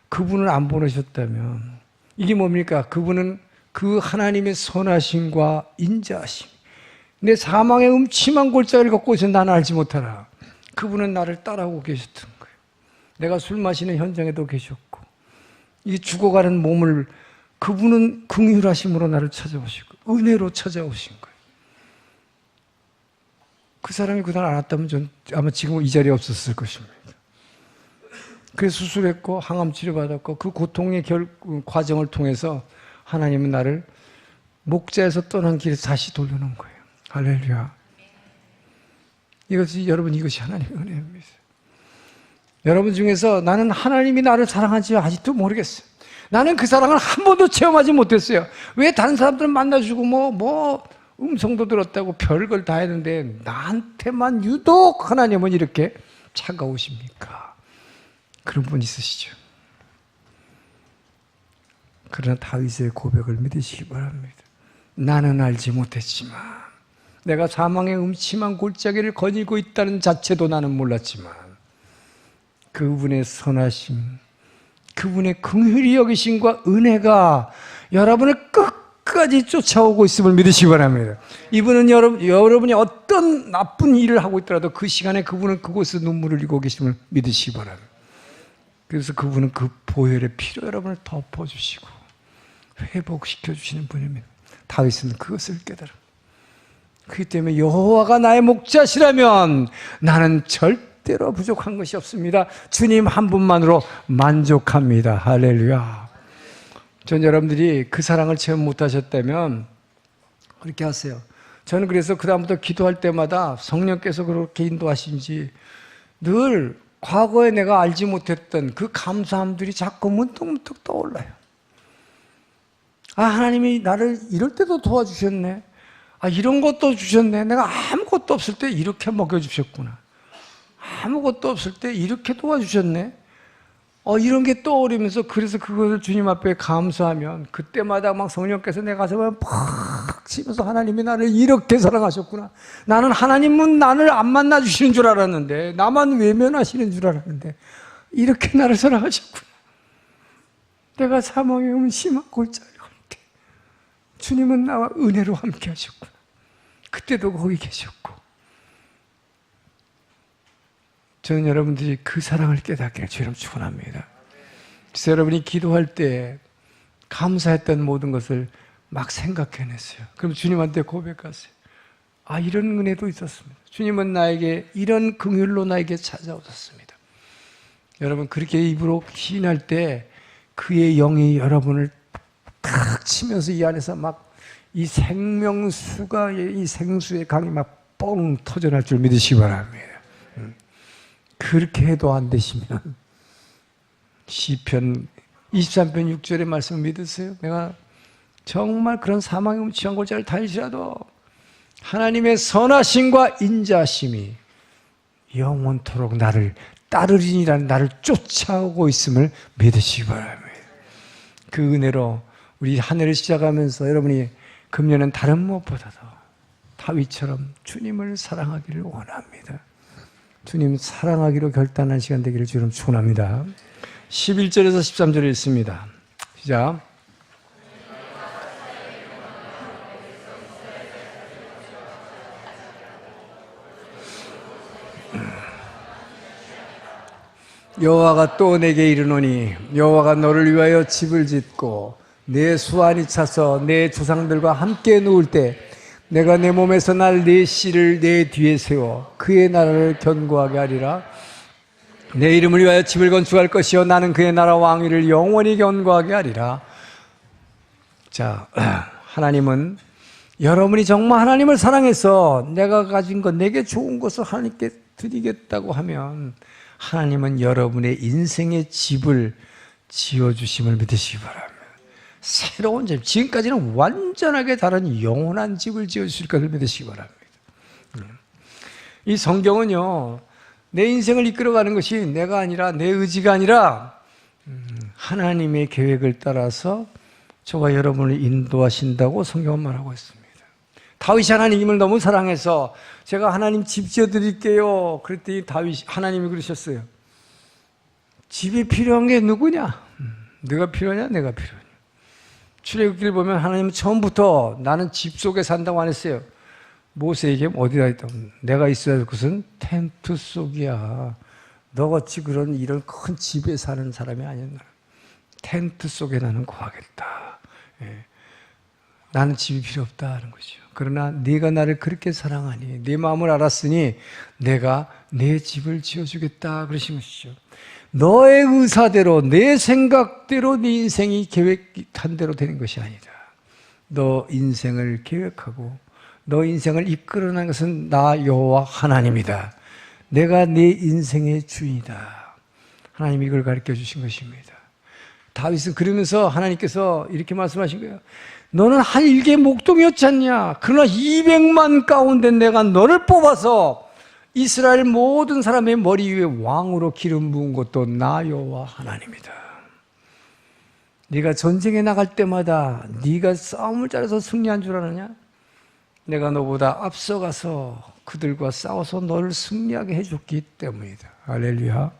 그분을 안 보내셨다면 이게 뭡니까? 그분은 그 하나님의 선하심과 인자하심, 내 사망의 음침한 골짜기를 걷고 있어 나는 알지 못하나. 그분은 나를 따라오고 계셨던 거예요. 내가 술 마시는 현장에도 계셨고, 이 죽어가는 몸을 그분은 긍휼하심으로 나를 찾아오시고 은혜로 찾아오신 거예요. 그 사람이 그날 안 왔다면 전 아마 지금 이 자리에 없었을 것입니다. 그래서 수술했고 항암 치료받았고 그 고통의 과정을 통해서 하나님은 나를 목자에서 떠난 길에 다시 돌려놓은 거예요. 할렐루야. 이것이 하나님의 은혜입니다. 여러분 중에서 나는 하나님이 나를 사랑하지 아직도 모르겠어요. 나는 그 사랑을 한 번도 체험하지 못했어요. 왜 다른 사람들은 만나주고 음성도 들었다고 별걸 다 했는데 나한테만 유독 하나님은 이렇게 차가우십니까? 그런 분 있으시죠? 그러나 다윗의 고백을 믿으시기 바랍니다. 나는 알지 못했지만, 내가 사망의 음침한 골짜기를 거닐고 있다는 자체도 나는 몰랐지만 그분의 선하심, 그분의 긍휼히 여기심과 은혜가 여러분을 끝까지 쫓아오고 있음을 믿으시기 바랍니다. 이분은 여러분이 어떤 나쁜 일을 하고 있더라도 그 시간에 그분은 그곳에서 눈물을 흘리고 계심을 믿으시기 바랍니다. 그래서 그분은 그 보혈의 피로 여러분을 덮어주시고 회복시켜주시는 분입니다. 다윗은 그것을 깨달아. 그렇기 때문에 여호와가 나의 목자시라면 나는 절대로 부족한 것이 없습니다. 주님 한 분만으로 만족합니다. 할렐루야. 전 여러분들이 그 사랑을 체험 못하셨다면 그렇게 하세요. 저는 그래서 그 다음부터 기도할 때마다 성령께서 그렇게 인도하신지 늘 과거에 내가 알지 못했던 그 감사함들이 자꾸 문득문득 떠올라요. 하나님이 나를 이럴 때도 도와주셨네. 이런 것도 주셨네. 내가 아무것도 없을 때 이렇게 먹여주셨구나. 아무것도 없을 때 이렇게 도와주셨네. 이런 게 떠오르면서 그래서 그것을 주님 앞에 감사하면 그때마다 막 성령께서 내 가슴에 팍 치면서 하나님이 나를 이렇게 사랑하셨구나. 나는 하나님은 나를 안 만나주시는 줄 알았는데, 나만 외면하시는 줄 알았는데 이렇게 나를 사랑하셨구나. 내가 사망의 음심한 골짜기 갈 때 주님은 나와 은혜로 함께 하셨구나. 그때도 거기 계셨고. 저는 여러분들이 그 사랑을 깨닫기를 주님 축원합니다. 그래서 여러분이 기도할 때 감사했던 모든 것을 막 생각해냈어요. 그럼 주님한테 고백하세요. 이런 은혜도 있었습니다. 주님은 나에게 이런 긍휼로 나에게 찾아오셨습니다. 여러분 그렇게 입으로 시인할 때 그의 영이 여러분을 탁 치면서 이 안에서 막 이 생명수가, 이 생수의 강이 막 뻥 터져날 줄 믿으시기 바랍니다. 그렇게 해도 안 되시면 시편 23편 6절의 말씀 믿으세요. 내가 정말 그런 사망의 음침한 골짜기를 다닐지라도 하나님의 선하심과 인자심이 영원토록 나를 따르리니라는, 나를 쫓아오고 있음을 믿으시기 바랍니다. 그 은혜로 우리 한 해를 시작하면서 여러분이 금년은 다른 무엇보다도 다윗처럼 주님을 사랑하기를 원합니다. 주님 사랑하기로 결단한 시간 되기를 주님 축원합니다. 11절에서 13절에 있습니다. 시작. 여호와가 또 내게 이르노니 여호와가 너를 위하여 집을 짓고 내 수완이 차서 내 조상들과 함께 누울 때 내가 내 몸에서 날 네 씨를 내 뒤에 세워 그의 나라를 견고하게 하리라. 내 이름을 위하여 집을 건축할 것이요 나는 그의 나라 왕위를 영원히 견고하게 하리라. 자, 하나님은 여러분이 정말 하나님을 사랑해서 내가 가진 것, 내게 좋은 것을 하나님께 드리겠다고 하면 하나님은 여러분의 인생의 집을 지어주심을 믿으시기 바랍니다. 새로운 집, 지금까지는 완전하게 다른 영원한 집을 지어주실 것을 믿으시기 바랍니다. 이 성경은요, 내 인생을 이끌어가는 것이 내가 아니라, 내 의지가 아니라 하나님의 계획을 따라서 저와 여러분을 인도하신다고 성경은 말하고 있습니다. 다윗이 하나님을 너무 사랑해서 제가 하나님 집 지어드릴게요. 그랬더니 하나님이 그러셨어요. 집이 필요한 게 누구냐? 네가 필요하냐? 내가 필요하냐? 출애굽기를 보면 하나님은 처음부터 나는 집 속에 산다고 안 했어요. 모세에게 어디다 있다? 내가 있어야 할 곳은 텐트 속이야. 너같이 이런 큰 집에 사는 사람이 아니야. 텐트 속에 나는 거하겠다. 예. 나는 집이 필요 없다 하는 거죠. 그러나 네가 나를 그렇게 사랑하니, 네 마음을 알았으니 내가 내 집을 지어주겠다 그러신 것이죠. 너의 의사대로, 내 생각대로 네 인생이 계획한 대로 되는 것이 아니다. 너 인생을 계획하고 너 인생을 이끌어낸 것은 나 여호와 하나님이다. 내가 네 인생의 주인이다. 하나님이 이걸 가르쳐 주신 것입니다. 다윗은 그러면서 하나님께서 이렇게 말씀하신 거예요. 너는 한 일개 목동이었지 않냐? 그러나 200만 가운데 내가 너를 뽑아서 이스라엘 모든 사람의 머리 위에 왕으로 기름 부은 것도 나 여호와 하나님이다. 네가 전쟁에 나갈 때마다 네가 싸움을 잘해서 승리한 줄 아느냐? 내가 너보다 앞서가서 그들과 싸워서 너를 승리하게 해줬기 때문이다. 할렐루야.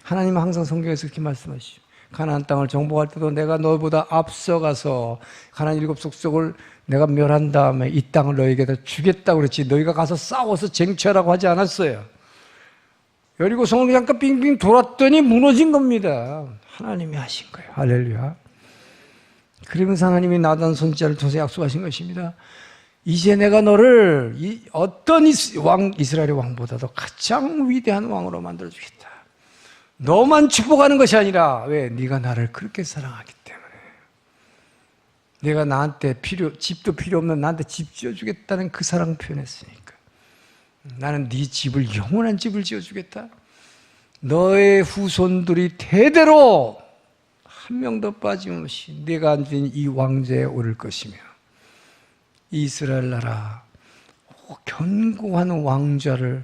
하나님은 항상 성경에서 그렇게 말씀하시죠. 가나안 땅을 정복할 때도 내가 너보다 앞서가서 가나안 7 족속을 내가 멸한 다음에 이 땅을 너에게다 주겠다고 그랬지, 너희가 가서 싸워서 쟁취하라고 하지 않았어요. 여리고성을 잠깐 빙빙 돌았더니 무너진 겁니다. 하나님이 하신 거예요. 할렐루야. 그러면서 하나님이 나단 선지자를 통해서 약속하신 것입니다. 이제 내가 너를 어떤 이스라엘의 왕보다도 가장 위대한 왕으로 만들어주겠다. 너만 축복하는 것이 아니라, 왜? 네가 나를 그렇게 사랑하기 때문에. 내가 나한테 집도 필요 없는 나한테 집 지어주겠다는 그 사랑 표현했으니까. 나는 네 집을, 영원한 집을 지어주겠다. 너의 후손들이 대대로 한 명도 빠짐없이 내가 앉은 이 왕좌에 오를 것이며, 이스라엘 나라 견고한 왕좌를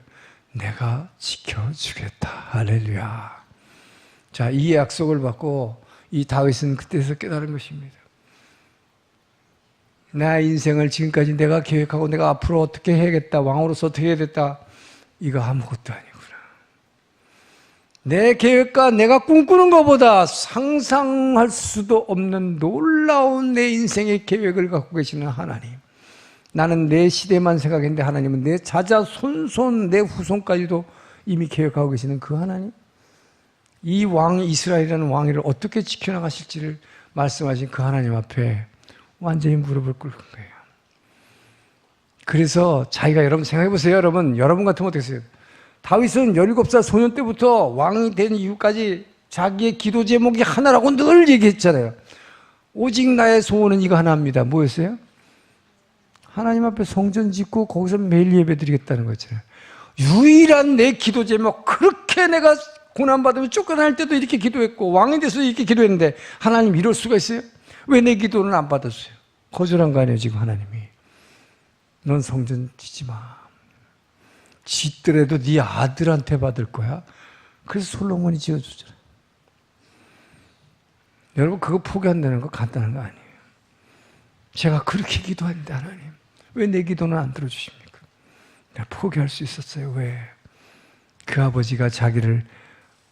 내가 지켜주겠다. 할렐루야. 자, 이 약속을 받고 이 다윗은 그때서 깨달은 것입니다. 내 인생을 지금까지 내가 계획하고 내가 앞으로 어떻게 해야겠다, 왕으로서 어떻게 해야 겠다, 이거 아무것도 아니구나. 내 계획과 내가 꿈꾸는 것보다 상상할 수도 없는 놀라운 내 인생의 계획을 갖고 계시는 하나님. 나는 내 시대만 생각했는데 하나님은 내 자자손손 내 후손까지도 이미 계획하고 계시는 그 하나님, 이 왕 이스라엘이라는 왕위를 어떻게 지켜나가실지를 말씀하신 그 하나님 앞에 완전히 무릎을 꿇은 거예요. 그래서 자기가, 여러분 생각해 보세요. 여러분 같으면 어떻게 했어요? 다윗은 17살 소년 때부터 왕이 된 이후까지 자기의 기도 제목이 하나라고 늘 얘기했잖아요. 오직 나의 소원은 이거 하나입니다. 뭐였어요? 하나님 앞에 성전 짓고 거기서 매일 예배 드리겠다는 거잖아요. 유일한 내 기도 제목, 그렇게 내가 고난받으면 쫓겨날 때도 이렇게 기도했고 왕이 돼서 이렇게 기도했는데 하나님 이럴 수가 있어요? 왜 내 기도는 안 받았어요? 거절한 거 아니에요 지금 하나님이. 넌 성전 짓지 마. 짓더라도 네 아들한테 받을 거야. 그래서 솔로몬이 지어주잖아요. 여러분 그거 포기한다는 거 간단한 거 아니에요. 제가 그렇게 기도했는데 하나님 왜 내 기도는 안 들어주십니까? 내가 포기할 수 있었어요. 왜? 그 아버지가 자기를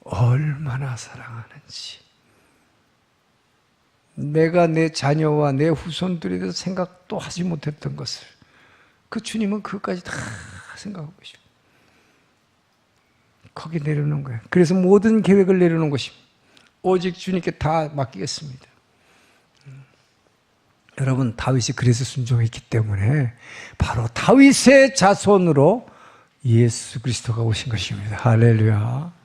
얼마나 사랑하는지, 내가 내 자녀와 내 후손들에 대해서 생각도 하지 못했던 것을 그 주님은 그것까지 다 생각하고 계시고 거기 내려놓은 거예요. 그래서 모든 계획을 내려놓은 것입니다. 오직 주님께 다 맡기겠습니다. 여러분 다윗이 그래서 순종했기 때문에 바로 다윗의 자손으로 예수 그리스도가 오신 것입니다. 할렐루야.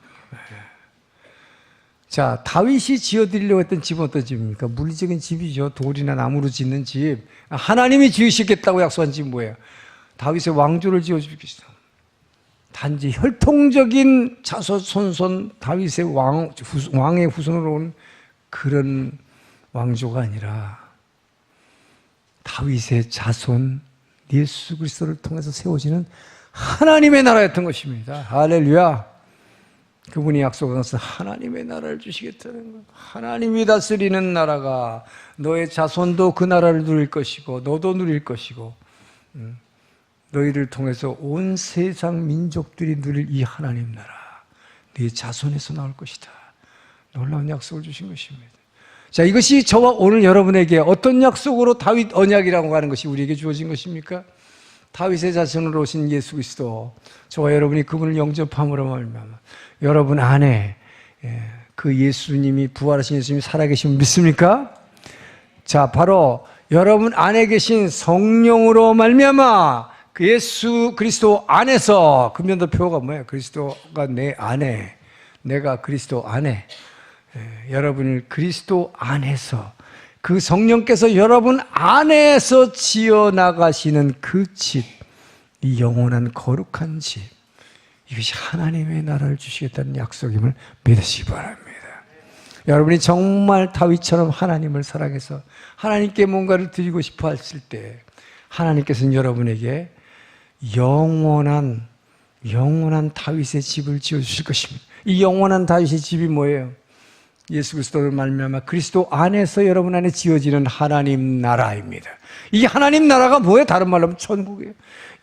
자, 다윗이 지어드리려고 했던 집은 어떤 집입니까? 물리적인 집이죠. 돌이나 나무로 짓는 집. 하나님이 지으시겠다고 약속한 집은 뭐예요? 다윗의 왕조를 지어주겠다. 단지 혈통적인 자손 다윗의 왕의 후손으로 온 그런 왕조가 아니라 다윗의 자손 예수 그리스도를 통해서 세워지는 하나님의 나라였던 것입니다. 할렐루야. 그분이 약속하셔서 하나님의 나라를 주시겠다는 거예요. 하나님이 다스리는 나라가 너의 자손도 그 나라를 누릴 것이고 너도 누릴 것이고 너희를 통해서 온 세상 민족들이 누릴 이 하나님 나라 네 자손에서 나올 것이다. 놀라운 약속을 주신 것입니다. 자, 이것이 저와 오늘 여러분에게 어떤 약속으로 다윗 언약이라고 하는 것이 우리에게 주어진 것입니까? 다윗의 자손으로 오신 예수 그리스도, 저와 여러분이 그분을 영접함으로 말미암아 여러분 안에 그 예수님이 부활하신 예수님이 살아계심을 믿습니까? 자, 바로 여러분 안에 계신 성령으로 말미암아 그 예수 그리스도 안에서, 그 면도표가 뭐예요? 그리스도가 내 안에, 내가 그리스도 안에, 여러분을 그리스도 안에서 그 성령께서 여러분 안에서 지어나가시는 그 집, 이 영원한 거룩한 집, 이것이 하나님의 나라를 주시겠다는 약속임을 믿으시기 바랍니다. 여러분이 정말 다윗처럼 하나님을 사랑해서 하나님께 뭔가를 드리고 싶어 했을 때 하나님께서는 여러분에게 영원한 다윗의 집을 지어주실 것입니다. 이 영원한 다윗의 집이 뭐예요? 예수 그리스도를 말미암아 그리스도 안에서 여러분 안에 지어지는 하나님 나라입니다. 이 하나님 나라가 뭐예요? 다른 말로 하면 천국이에요.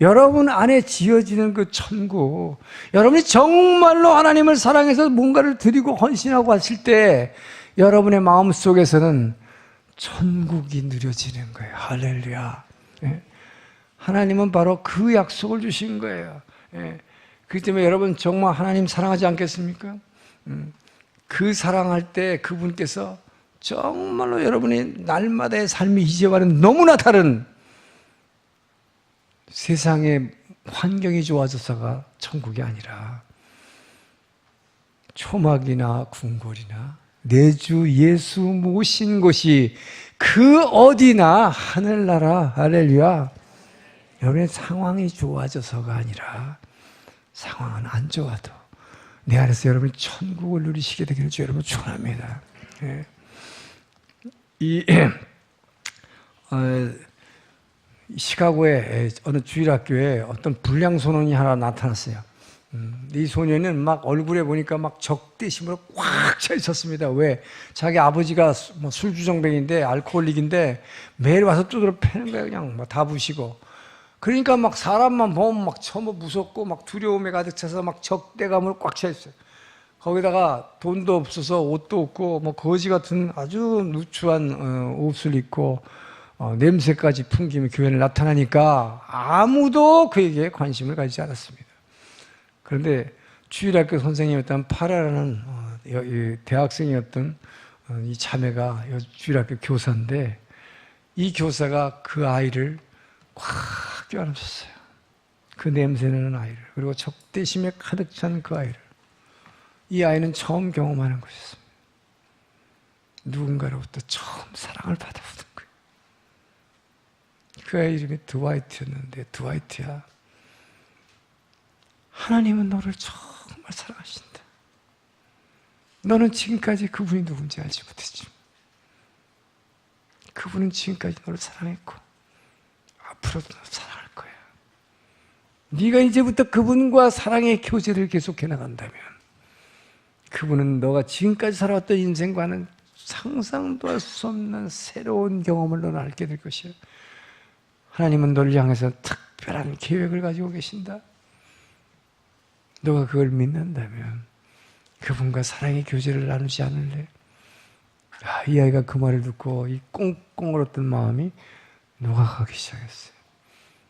여러분 안에 지어지는 그 천국, 여러분이 정말로 하나님을 사랑해서 뭔가를 드리고 헌신하고 하실 때 여러분의 마음속에서는 천국이 누려지는 거예요. 할렐루야. 하나님은 바로 그 약속을 주신 거예요. 그렇기 때문에 여러분 정말 하나님 사랑하지 않겠습니까? 그 사랑할 때 그분께서 정말로 여러분이 날마다의 삶이 이제와는 너무나 다른 세상의 환경이 좋아져서가 천국이 아니라 초막이나 궁궐이나 내 주 예수 모신 곳이 그 어디나 하늘나라. 할렐루야. 여러분의 상황이 좋아져서가 아니라 상황은 안 좋아도 내 안에서 여러분이 천국을 누리시게 되기를 주 여러분 축원합니다. 시카고의 어느 주일학교에 어떤 불량 소년이 하나 나타났어요. 이 소년은 막 얼굴에 보니까 막 적대심으로 꽉 차 있었습니다. 왜? 자기 아버지가 뭐 술주정뱅인데 알코올릭인데 매일 와서 두드려 패는 거예요. 그냥 막 다 부시고. 그러니까 막 사람만 보면 막 처음 무섭고 막 두려움에 가득 차서 막 적대감으로 꽉 차 있어요. 거기다가 돈도 없어서 옷도 없고 뭐 거지 같은 아주 누추한 옷을 입고 냄새까지 풍기며 교회에 나타나니까 아무도 그에게 관심을 가지지 않았습니다. 그런데 주일학교 선생님이었던 파라라는 대학생이었던 이 자매가 주일학교 교사인데 이 교사가 그 아이를 꽉 껴안으셨어요. 그 냄새나는 아이를, 그리고 적대심에 가득 찬 그 아이를. 이 아이는 처음 경험하는 것이었습니다. 누군가로부터 처음 사랑을 받아보는 거예요. 그 아이 이름이 드와이트였는데, 드와이트야, 하나님은 너를 정말 사랑하신다. 너는 지금까지 그분이 누군지 알지 못했지. 그분은 지금까지 너를 사랑했고 앞으로도 너를 사랑할 거야. 네가 이제부터 그분과 사랑의 교제를 계속해 나간다면 그분은 너가 지금까지 살아왔던 인생과는 상상도 할 수 없는 새로운 경험을 너는 알게 될 것이야. 하나님은 너를 향해서 특별한 계획을 가지고 계신다. 너가 그걸 믿는다면 그분과 사랑의 교제를 나누지 않을래? 이 아이가 그 말을 듣고 이 꽁꽁 얼었던 마음이 녹아가기 시작했어요.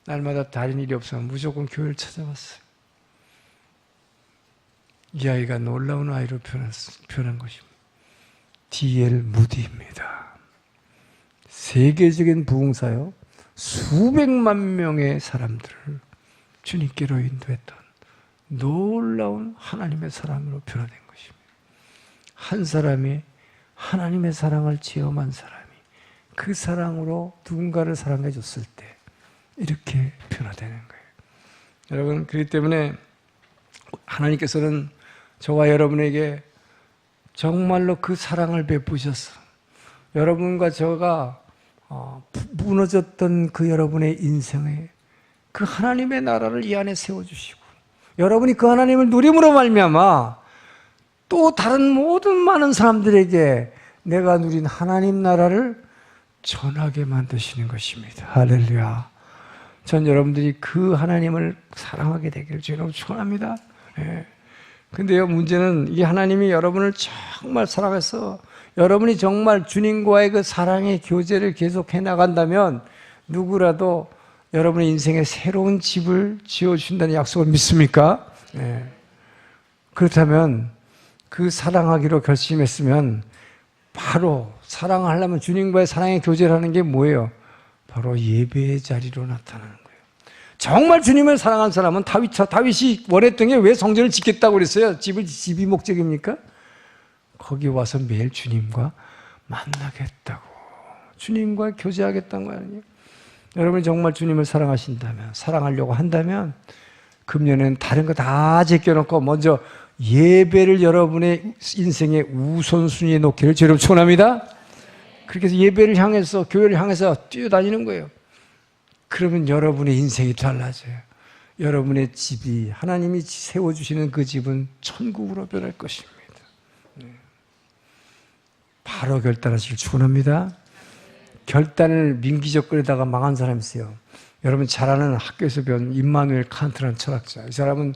날마다 다른 일이 없으면 무조건 교회를 찾아왔어요. 이 아이가 놀라운 아이로 표현한 것입니다. D.L. 무디입니다. 세계적인 부흥사요. 수백만 명의 사람들을 주님께로 인도했던 놀라운 하나님의 사랑으로 변화된 것입니다. 한 사람이 하나님의 사랑을 체험한 사람이 그 사랑으로 누군가를 사랑해 줬을 때 이렇게 변화되는 거예요. 여러분, 그렇기 때문에 하나님께서는 저와 여러분에게 정말로 그 사랑을 베푸셔서 여러분과 저가 무너졌던 그 여러분의 인생에 그 하나님의 나라를 이 안에 세워주시고 여러분이 그 하나님을 누림으로 말미암아 또 다른 모든 많은 사람들에게 내가 누린 하나님 나라를 전하게 만드시는 것입니다. 할렐루야. 전 여러분들이 그 하나님을 사랑하게 되기를 주님 축원합니다. 근데요, 문제는 이 하나님이 여러분을 정말 사랑해서 여러분이 정말 주님과의 그 사랑의 교제를 계속해 나간다면 누구라도 여러분의 인생에 새로운 집을 지어주신다는 약속을 믿습니까? 그렇다면 그 사랑하기로 결심했으면 바로 사랑하려면 주님과의 사랑의 교제를 하는 게 뭐예요? 바로 예배의 자리로 나타나는 거예요. 정말 주님을 사랑한 사람은 다윗이 원했던 게 왜 성전을 짓겠다고 그랬어요? 집이 목적입니까? 거기 와서 매일 주님과 만나겠다고, 주님과 교제하겠다는 거 아니에요? 여러분이 정말 주님을 사랑하신다면, 사랑하려고 한다면 금년에는 다른 거 다 제껴놓고 먼저 예배를 여러분의 인생의 우선순위에 놓기를 주님 축원합니다. 그렇게 해서 예배를 향해서, 교회를 향해서 뛰어다니는 거예요. 그러면 여러분의 인생이 달라져요. 여러분의 집이, 하나님이 세워주시는 그 집은 천국으로 변할 것입니다. 바로 결단하시길 축원합니다. 결단을 민기적거리다가 망한 사람이 있어요. 여러분 잘 아는 학교에서 배운 임마누엘 칸트라는 철학자. 이 사람은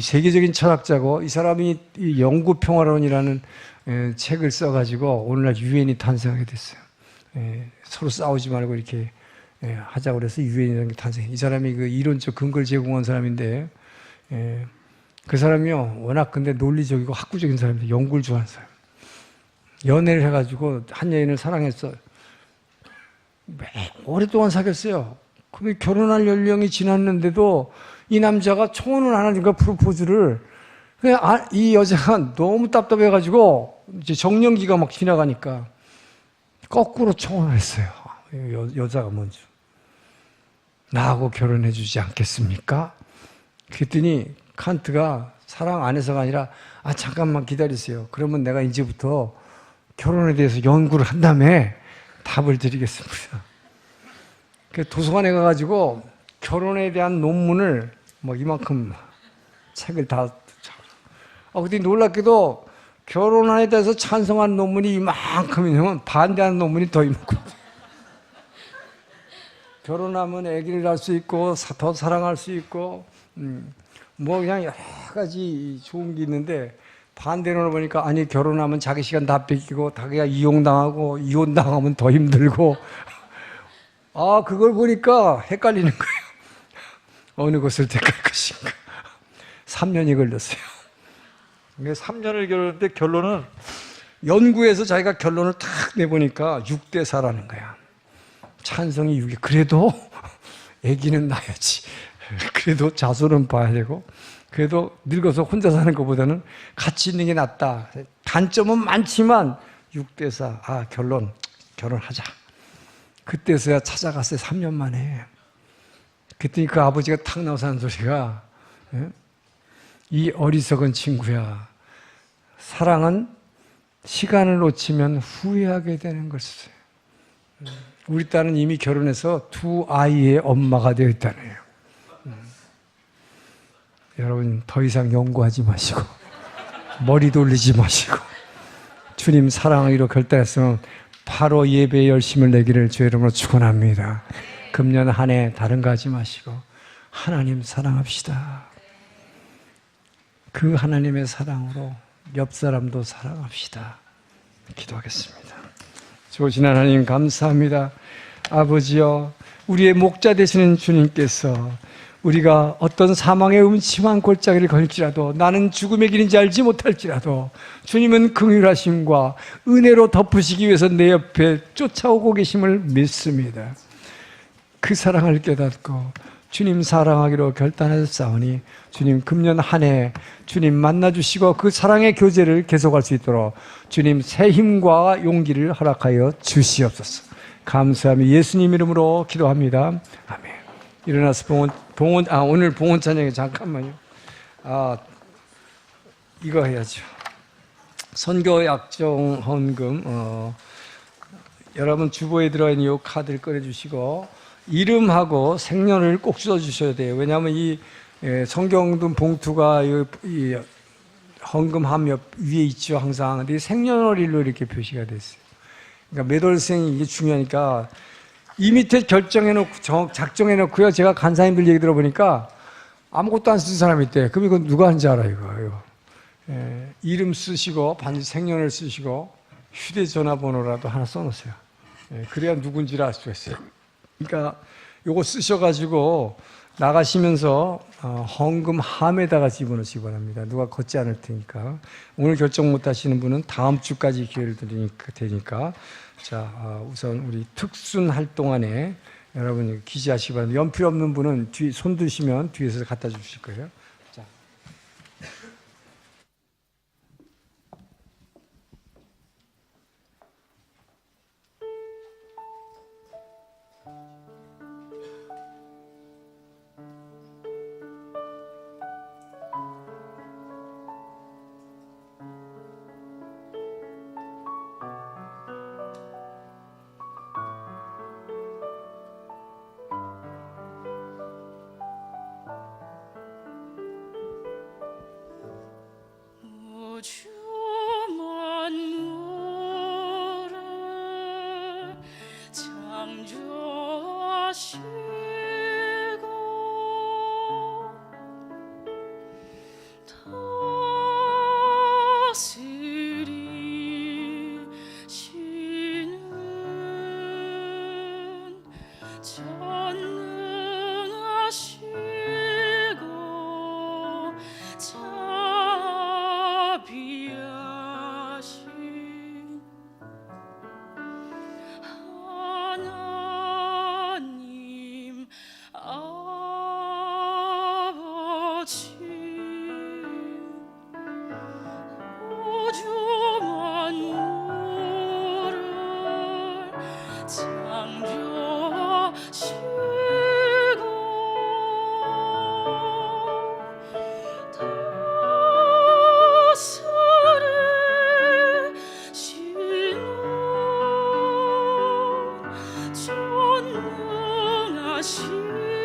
세계적인 철학자고, 이 사람이 영구평화론이라는 책을 써가지고 오늘날 유엔이 탄생하게 됐어요. 서로 싸우지 말고 이렇게 하자고 그래서 유엔이라는 게 탄생해요. 이 사람이 그 이론적 근거를 제공한 사람인데, 그 사람이요, 워낙 근데 논리적이고 학구적인 사람인데 연구를 좋아하는 사람. 연애를 해가지고 한 여인을 사랑했어. 오랫동안 사귀었어요. 근데 결혼할 연령이 지났는데도 이 남자가 청혼을 안 하니까 프로포즈를, 이 여자가 너무 답답해가지고 이제 정년기가 막 지나가니까 거꾸로 청혼을 했어요. 여자가 먼저. 나하고 결혼해 주지 않겠습니까? 그랬더니 칸트가 사랑 안 해서가 아니라, 잠깐만 기다리세요. 그러면 내가 이제부터 결혼에 대해서 연구를 한 다음에 답을 드리겠습니다. 도서관에 가가지고 결혼에 대한 논문을 뭐 이만큼 책을 다. 근데 놀랍게도 결혼에 대해서 찬성하는 논문이 이만큼이면 반대하는 논문이 더 이만큼. 결혼하면 아기를 낳을 수 있고 더 사랑할 수 있고 뭐 그냥 여러 가지 좋은 게 있는데, 반대로 보니까 아니 결혼하면 자기 시간 다 뺏기고 자기가 이용당하고 이혼당하면 더 힘들고, 그걸 보니까 헷갈리는 거예요. 어느 것을 택할 것인가. 3년이 걸렸어요. 3년을 걸렸는데 결론은, 연구에서 자기가 결론을 탁 내보니까 6대 4라는 거야. 찬성이 6이. 그래도 아기는 낳아야지. 그래도 자손은 봐야 되고, 그래도 늙어서 혼자 사는 것보다는 같이 있는 게 낫다. 단점은 많지만 6대 4. 결혼하자. 그때서야 찾아갔어요. 3년 만에. 그랬더니 그 아버지가 탁 나와서 하는 소리가, 이 어리석은 친구야, 사랑은 시간을 놓치면 후회하게 되는 것이에요. 우리 딸은 이미 결혼해서 2아이의 엄마가 되어 있다네요. 여러분 더 이상 연구하지 마시고 머리 돌리지 마시고 주님 사랑하기로 결단했으면 바로 예배에 열심을 내기를 주의 이름으로 축원합니다. 금년 한 해 다른 거 하지 마시고 하나님 사랑합시다. 그 하나님의 사랑으로 옆 사람도 사랑합시다. 기도하겠습니다. 좋으신 하나님 감사합니다. 아버지여, 우리의 목자 되시는 주님께서 우리가 어떤 사망의 음침한 골짜기를 걸지라도, 나는 죽음의 길인지 알지 못할지라도 주님은 긍휼하심과 은혜로 덮으시기 위해서 내 옆에 쫓아오고 계심을 믿습니다. 그 사랑을 깨닫고 주님 사랑하기로 결단하셨사오니 주님 금년 한 해 주님 만나주시고 그 사랑의 교제를 계속할 수 있도록 주님 새 힘과 용기를 허락하여 주시옵소서. 감사하며 예수님 이름으로 기도합니다. 아멘. 일어나서 오늘 봉헌 찬양에 잠깐만요. 이거 해야죠. 선교 약정 헌금. 여러분 주보에 들어있는 이 카드를 꺼내주시고 이름하고 생년을 꼭 써주셔야 돼요. 왜냐하면 이 성경등 봉투가 이 헌금함 옆 위에 있죠. 항상. 근데 생년월일로 이렇게 표시가 됐어요. 그러니까 몇 월생이 이게 중요하니까 이 밑에 작정해놓고요. 제가 간사님들 얘기 들어보니까 아무것도 안 쓴 사람이 있대. 그럼 이건 누가 한지 알아, 이거. 이름 쓰시고, 반드시 생년을 쓰시고, 휴대전화번호라도 하나 써놓으세요. 그래야 누군지를 알 수가 있어요. 그러니까 요거 쓰셔가지고 나가시면서 헌금함에다가 집어넣으시기 바랍니다. 누가 걷지 않을 테니까. 오늘 결정 못 하시는 분은 다음 주까지 기회를 드리니까. 자, 우선 우리 특순 활동 안에 여러분 기재하시기 바랍니다. 연필 없는 분은 손 드시면 뒤에서 갖다 주실 거예요. 자. 주 만물을 창조하시고 다스리시는 전능하시고 자비하신 하나님 아버지 우주 만물을 창조하시고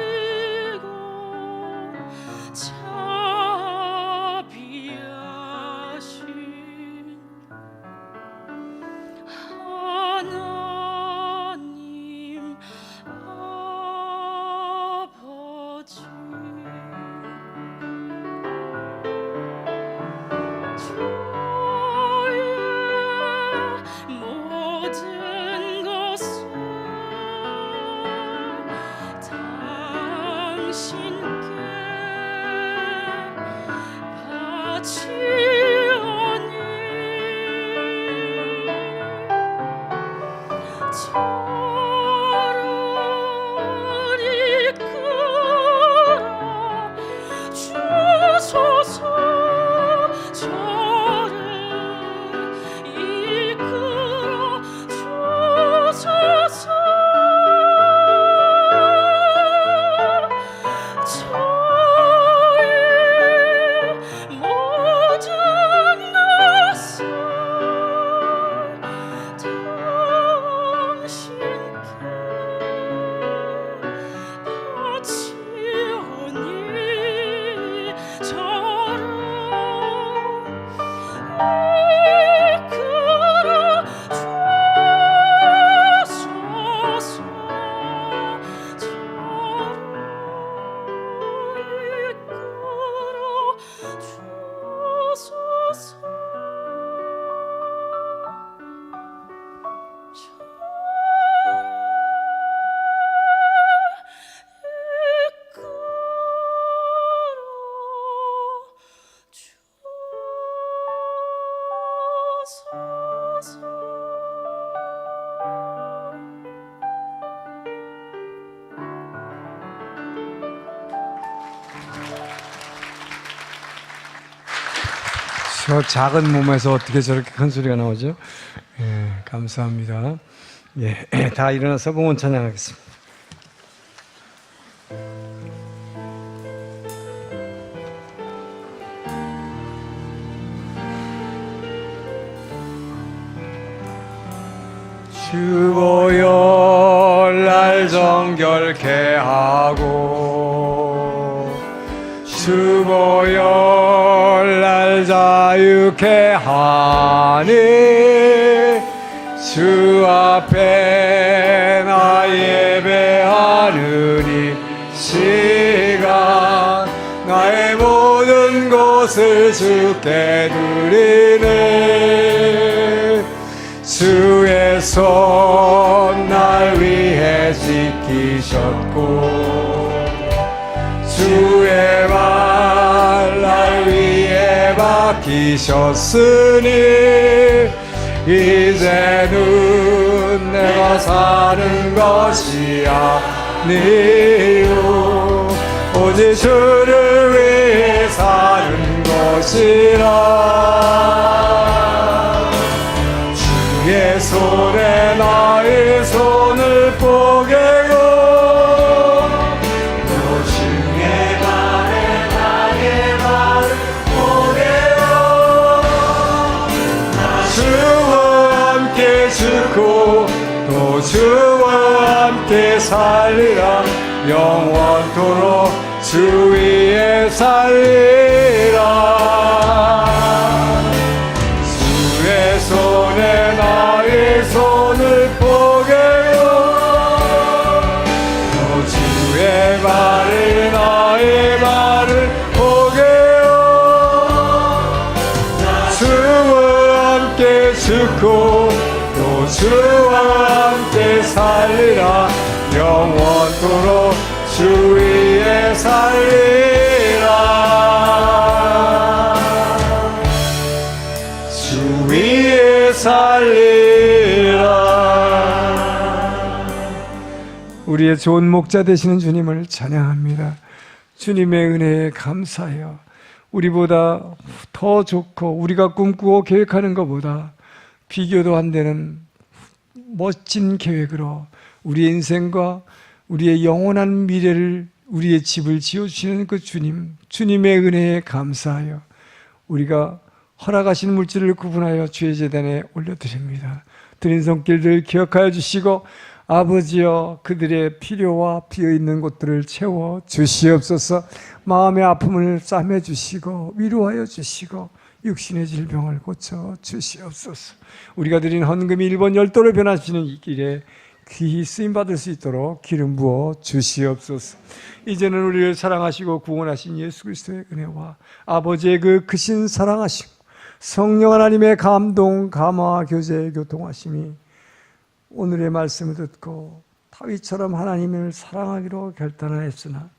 전능하시고 자비하신 하나님 아버지 주의 모든 것을 당신께 바치오니 저를 이끌어 주소서 저를 이끌어 주소서 저의 모든 것을 당신께 바치오니 저를 이끌어 주소서 저를 이끌어 주소서 저 작은 몸에서 어떻게 저렇게 큰 소리가 나오죠? 예, 감사합니다. 예, 다 일어나서 봉헌 찬양하겠습니다. 주보혈 날 정결케 하고 주보혈 날 자유케 하니 주 앞에 나 예배하느니 시간 나의 모든 것을 주께 드리네 주의 손 날 위해 지키셨고 주의 말 날 위해 맡기셨으니 이제는 내가 사는 것이 아니요 오직 주를 위해 사는 것이라 주의 손에 나의 손을 포개고 또 주의 발에 나의 발을 포개고 주와 함께 죽고 또 주와 함께 살리라 영원토록 주 위에 살리라 주의 손에 나의 손을 포개요 또 주의 발에 나의 발을 포개요 주와 함께 죽고 또 주와 함께 살리라 영원토록 주 위에 살리라 주 위에 살리라 우리의 좋은 목자 되시는 주님을 찬양합니다. 주님의 은혜에 감사해요. 우리보다 더 좋고 우리가 꿈꾸고 계획하는 것보다 비교도 안 되는 멋진 계획으로 우리의 인생과 우리의 영원한 미래를 우리의 집을 지어주시는 그 주님의 은혜에 감사하여 우리가 허락하신 물질을 구분하여 주의 제단에 올려드립니다. 드린 손길들 기억하여 주시고 아버지여 그들의 필요와 비어있는 곳들을 채워 주시옵소서. 마음의 아픔을 싸매 주시고 위로하여 주시고 육신의 질병을 고쳐 주시옵소서. 우리가 드린 헌금이 1번 10도로 변하시는 이 길에 귀히 쓰임받을 수 있도록 기름 부어 주시옵소서. 이제는 우리를 사랑하시고 구원하신 예수 그리스도의 은혜와 아버지의 그 크신 사랑하심 성령 하나님의 감동, 감화, 교제, 교통하심이 오늘의 말씀을 듣고 다윗처럼 하나님을 사랑하기로 결단하였으나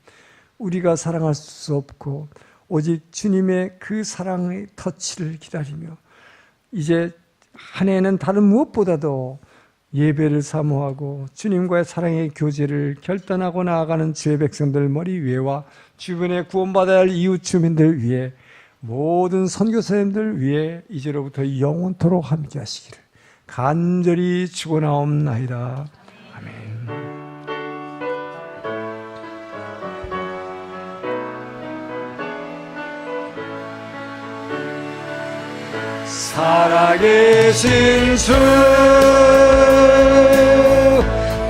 우리가 사랑할 수 없고 오직 주님의 그 사랑의 터치를 기다리며 이제 한 해는 다른 무엇보다도 예배를 사모하고 주님과의 사랑의 교제를 결단하고 나아가는 주의 백성들 머리 위에와 주변에 구원받아야 할 이웃 주민들 위에 모든 선교사님들 위해 이제로부터 영원토록 함께 하시기를 간절히 축원하옵나이다. 아멘. 살아계신 주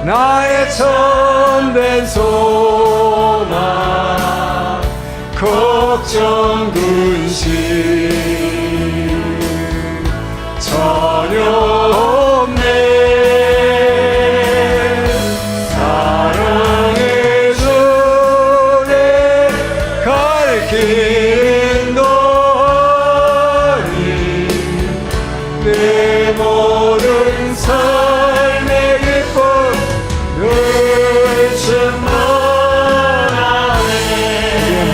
나의 참된 소망 걱정 근심 전혀 없네 사랑의 주내 갈 길은 너니 내 모든 삶의 기쁨 늘 충만하네.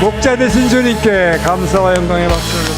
목자 되신 주님께 감사와 영광의 박수를